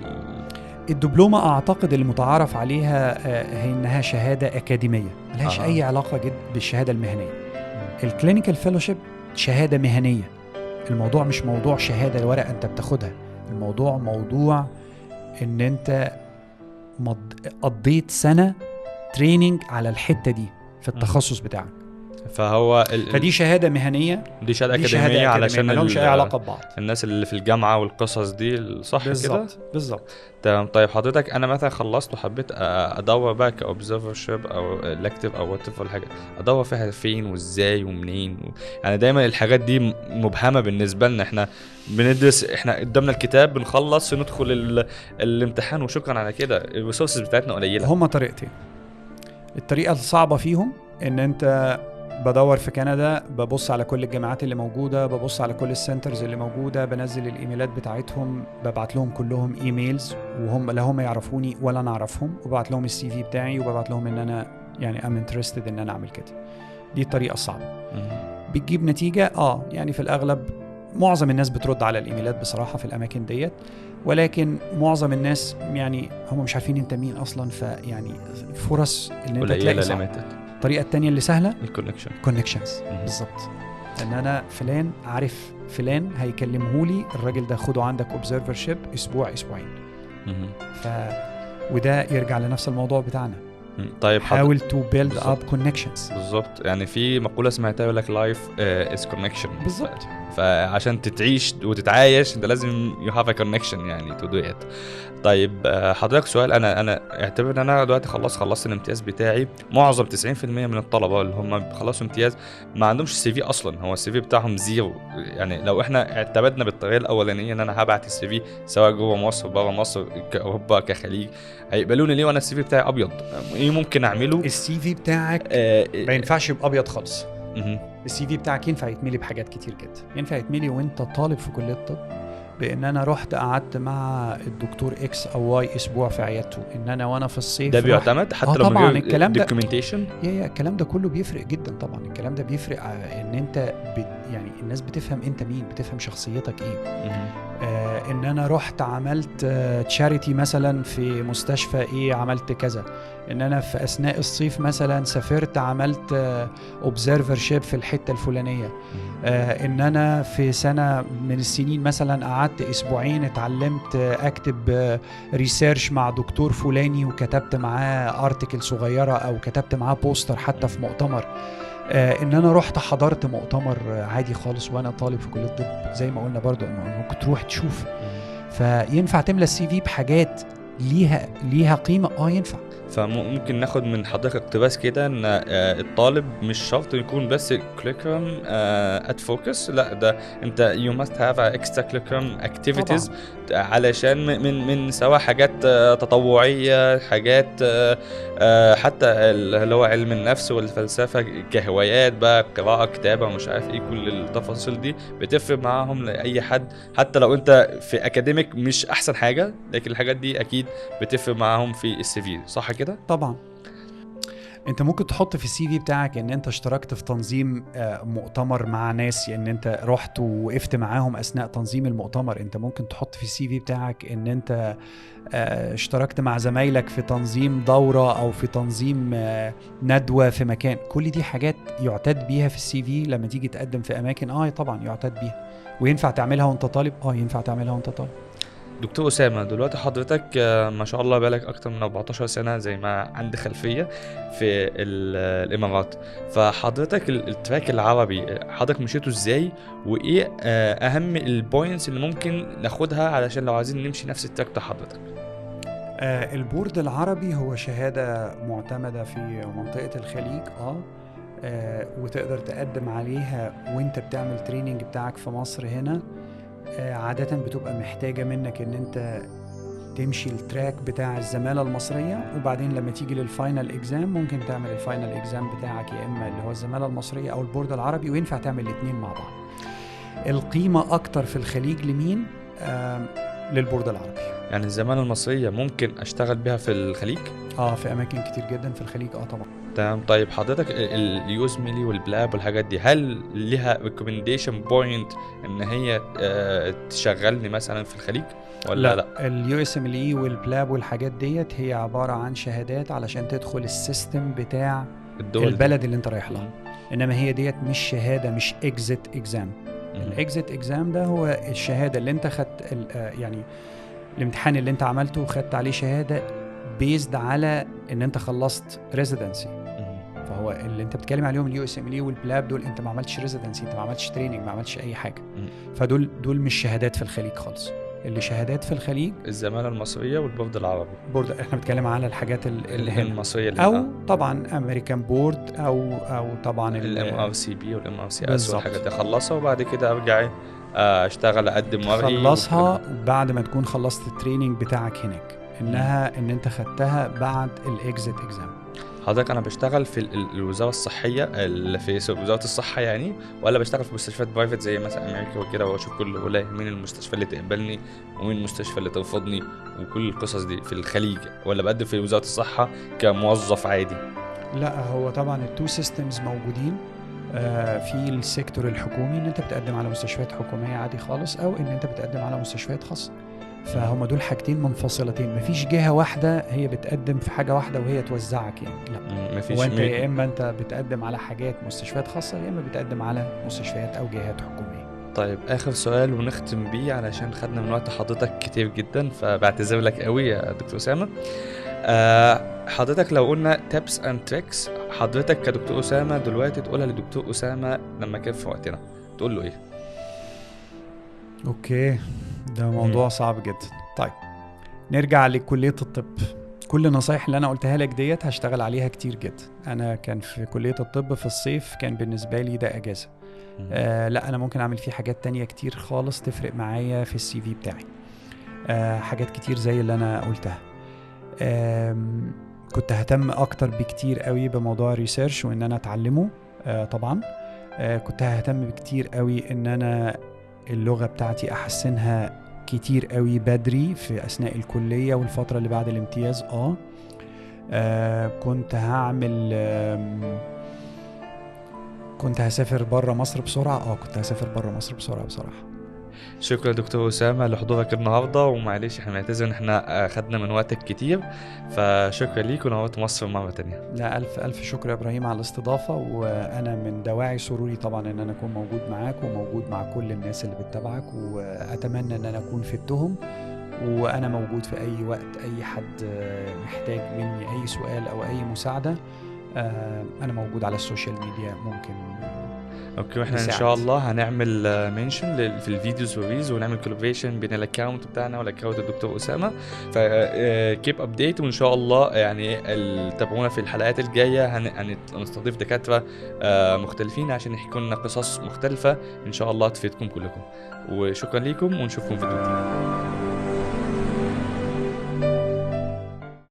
الدبلومه؟ اعتقد المتعارف عليها هي انها شهاده اكاديميه، ملهاش اي علاقه جد بالشهاده المهنيه. الكلينيكال فيلوشيب شهاده مهنيه. الموضوع مش موضوع شهاده الورقه انت بتاخدها، الموضوع موضوع ان انت قضيت سنة تريننج على الحتة دي في التخصص بتاعك. فدي شهادة مهنية، دي شهادة أكاديمية علشان مالهمش أي علاقة ببعض. الناس اللي في الجامعة والقصص دي، صح كده؟ بالظبط. تمام. طيب حضرتك أنا مثلا خلصت وحبيت أدور بقى كأوبزرفرشيب أو إلكتيف أو واتيفر الحاجة، أدور فيها فين وإزاي ومنين يعني دايما الحاجات دي مبهمة بالنسبة لنا. إحنا بندرس، إحنا قدامنا الكتاب بنخلص ندخل الامتحان وشكرا على كده. الريسورسز بتاعتنا قليلة. هما طريقتين. الطريقة الصعبة فيهم إن أنت بدور في كندا، ببص على كل الجامعات اللي موجودة، ببص على كل السنترز اللي موجودة، بنزل الإيميلات بتاعتهم، ببعت لهم كلهم إيميلز، وهم لا هم يعرفوني ولا أنا أعرفهم، وببعت لهم السي في بتاعي، وببعت لهم إن أنا يعني I'm interested إن أنا أعمل كده. دي الطريقة الصعبة. بتجيب نتيجة يعني في الأغلب معظم الناس بترد على الإيميلات بصراحة في الأماكن ديت، ولكن معظم الناس يعني هم مش عارفين أنت مين أصلا، فيعني فرص إن أنت تلاقي صعب. الطريقة التانية اللي سهلة الكونكشنز. بالظبط. ان انا فلان عارف فلان هيكلمهولي، الراجل ده خده عندك اوبزرفرشيب اسبوع اسبوعين. وده يرجع لنفس الموضوع بتاعنا. طيب حاول تو بيلد اب كونكشنز. بالظبط. يعني في مقولة سمعتها يقول لك لايف از كونكشن. بالظبط. فعشان تعيش وتتعايش انت لازم you have a connection يعني to do it. طيب حضرتك سؤال، انا اعتبر ان انا دلوقتي خلصت الامتياز بتاعي. معظم 90% من الطلبه اللي هم خلصوا امتياز ما عندهمش سي في اصلا، هو السي في بتاعهم زيرو. يعني لو احنا اعتمدنا بالطريقه الاولانيه ان انا هبعت السي في سواء جوه مصر بره مصر كاوروبا كخليج، هيقبلوني ليه وانا السي في بتاعي ابيض؟ ايه ممكن اعمله؟ السي في بتاعك ما ينفعش يبقى ابيض خالص. السي في بتاعك ينفع يتملي بحاجات كتير جدا. ينفع يتملي وانت طالب في كليه الطب، بان انا رحت قعدت مع الدكتور اكس او واي اسبوع في عيادته، ان انا وانا في الصيف ده بيعتمد حتى لو طبعا الكلام ده دوكيومنتيشن. الكلام ده كله بيفرق جدا طبعا. الكلام ده بيفرق ان انت يعني الناس بتفهم انت مين، بتفهم شخصيتك ايه. ان انا رحت عملت تشاريتي مثلا في مستشفى ايه، عملت كذا. ان انا في اثناء الصيف مثلا سافرت عملت اوبزرفرشيب في الحته الفلانيه. ان انا في سنه من السنين مثلا قعدت اسبوعين اتعلمت اكتب ريسيرش مع دكتور فلاني، وكتبت معاه ارتكل صغيره او كتبت معاه بوستر حتى في مؤتمر. ان انا رحت حضرت مؤتمر عادي خالص وانا طالب في كليه الطب، زي ما قلنا برضو انه ممكن تروح تشوف. فينفع تملى السي في بحاجات ليها قيمه. ينفع. فممكن ناخد من حضرتك اقتباس كده ان الطالب مش شرط يكون بس curriculum at focus، لا ده انت you must have extra curriculum activities طبعا. علشان من سواء حاجات تطوعية، حاجات حتى اللي هو علم النفس والفلسفة كهوايات بقى، قراءة كتابة مش عارف ايه، كل التفاصيل دي بتفرق معاهم لأي حد. حتى لو انت في اكاديميك مش احسن حاجة، لكن الحاجات دي اكيد بتفرق معاهم في السي في، صح كده؟ طبعا. انت ممكن تحط في السي في بتاعك ان انت اشتركت في تنظيم مؤتمر مع ناس، ان انت رحت ووقفت معاهم اثناء تنظيم المؤتمر. انت ممكن تحط في السي في بتاعك ان انت اشتركت مع زمايلك في تنظيم دورة او في تنظيم ندوة في مكان. كل دي حاجات يعتد بيها في السي في لما تيجي تقدم في اماكن. طبعا يعتد بيها، وينفع تعملها وانت طالب. ينفع تعملها وانت طالب. دكتور أسامة، دلوقتي حضرتك ما شاء الله بقالك أكتر من 14 سنة زي ما عندي خلفية في الإمارات. فحضرتك التراك العربي حضرتك مشيته إزاي؟ وإيه أهم البوينتس اللي ممكن ناخدها علشان لو عايزين نمشي نفس التراك بتاع حضرتك؟ البورد العربي هو شهادة معتمدة في منطقة الخليج وتقدر تقدم عليها وانت بتعمل تريننج بتاعك في مصر هنا. عادة بتبقى محتاجة منك ان انت تمشي التراك بتاع الزمالة المصرية، وبعدين لما تيجي للفاينل اكزام ممكن تعمل الفاينل اكزام بتاعك يا اما اللي هو الزمالة المصرية او البورد العربي، وينفع تعمل الاتنين مع بعض. القيمة اكتر في الخليج لمين؟ للبورد العربي. يعني الزمالة المصرية ممكن اشتغل بيها في الخليج؟ في اماكن كتير جدا في الخليج طبعا. تمام. طيب حضرتك اليوزميلي والبلاب والحاجات دي هل ليها ريكومنديشن بوينت ان هي تشغلني مثلا في الخليج ولا لا؟ اليو اس ام ال اي والبلاب والحاجات ديت هي عباره عن شهادات علشان تدخل السيستم بتاع البلد اللي انت رايح لها، انما هي ديت مش شهاده، مش اكزيت اكزام. الاكزيت اكزام ده هو الشهاده اللي انت خدت يعني الامتحان اللي انت عملته وخدت عليه شهاده بيزد على ان انت خلصت ريزيدنسي. فهو اللي انت بتتكلم عليهم اليو اس ام ال والبلاب دول انت ما عملتش ريزيدنسي، انت ما عملتش تريننج، ما عملتش اي حاجه. فدول مش شهادات في الخليج خالص. اللي شهادات في الخليج الزمالة المصرية والبورد العربي. احنا بنتكلم على الحاجات اللي هنا المصرية او طبعا امريكان بورد او طبعا الام ار سي بي والام ار سي اس والحاجات دي اخلصها وبعد كده ارجع اشتغل اقدم ورقي. خلصها بعد ما تكون خلصت التريننج بتاعك هناك، ان انت خدتها بعد الاكزيت اكزام. حضرتك انا بشتغل في الوزاره الصحيه اللي في وزاره الصحه يعني، ولا بشتغل في مستشفيات برايفت زي مثلا امريكا وكده، واشوف كل ولايه مين المستشفى اللي تقبلني ومين المستشفى اللي ترفضني وكل القصص دي في الخليج، ولا بقدم في وزاره الصحه كموظف عادي؟ لا، هو طبعا التو سيستمز موجودين. في السيكتور الحكومي ان انت بتقدم على مستشفيات حكوميه عادي خالص، او ان انت بتقدم على مستشفيات خاصه. فهم دول حاجتين منفصلتين، مفيش جهه واحده هي بتقدم في حاجه واحده وهي توزعك يعني. لا، مفيش. وانت يا اما انت بتقدم على حاجات مستشفيات خاصه، يا اما بتقدم على مستشفيات او جهات حكوميه. طيب اخر سؤال ونختم بيه علشان خدنا من وقت حضرتك كتير جدا، فبعتذر لك قوي يا دكتور اسامه. حضرتك لو قلنا تيبس اند تريكس، حضرتك كدكتور اسامه دلوقتي تقولها لدكتور اسامه لما كان في وقتنا، تقول له ايه؟ اوكي، ده موضوع صعب جدا. طيب نرجع لكلية الطب. كل النصايح اللي انا قلتها لك ديت هشتغل عليها كتير جدا. انا كان في كلية الطب في الصيف كان بالنسبة لي ده اجازة. لا، انا ممكن اعمل فيه حاجات تانية كتير خالص تفرق معايا في السي في بتاعي. حاجات كتير زي اللي انا قلتها. كنت ههتم اكتر بكتير قوي بموضوع الريسيرش وان انا اتعلمه. طبعا كنت ههتم بكتير قوي ان انا اللغة بتاعتي احسنها كتير قوي بدري في اثناء الكلية والفترة اللي بعد الامتياز. كنت هعمل كنت هسافر برا مصر بسرعة. كنت هسافر برا مصر بسرعة بصراحة. شكرا دكتور أسامة لحضورك النهاردة، ومعلش احنا نعتذر ان احنا خدنا من وقتك كتير، فشكرا ليك ونورت مصر مرة تانية. لا، ألف شكر يا إبراهيم على الاستضافة، وأنا من دواعي سروري طبعا ان أنا أكون موجود معاك وموجود مع كل الناس اللي بتتابعك، وأتمنى ان أنا أكون فدتهم. وأنا موجود في أي وقت، أي حد محتاج مني أي سؤال أو أي مساعدة. أنا موجود على السوشيال ميديا، ممكن. اوكي، واحنا ان شاء الله هنعمل منشن في الفيديوز والريلز، ونعمل كولابريشن بين الاكونت بتاعنا والاكونت الدكتور اسامه. فكيب ابديت، وان شاء الله يعني تابعونا في الحلقات الجايه. هنستضيف دكاتره مختلفين عشان يحكوا لنا قصص مختلفه ان شاء الله تفيدكم كلكم. وشكرا لكم، ونشوفكم في فيديو جديد.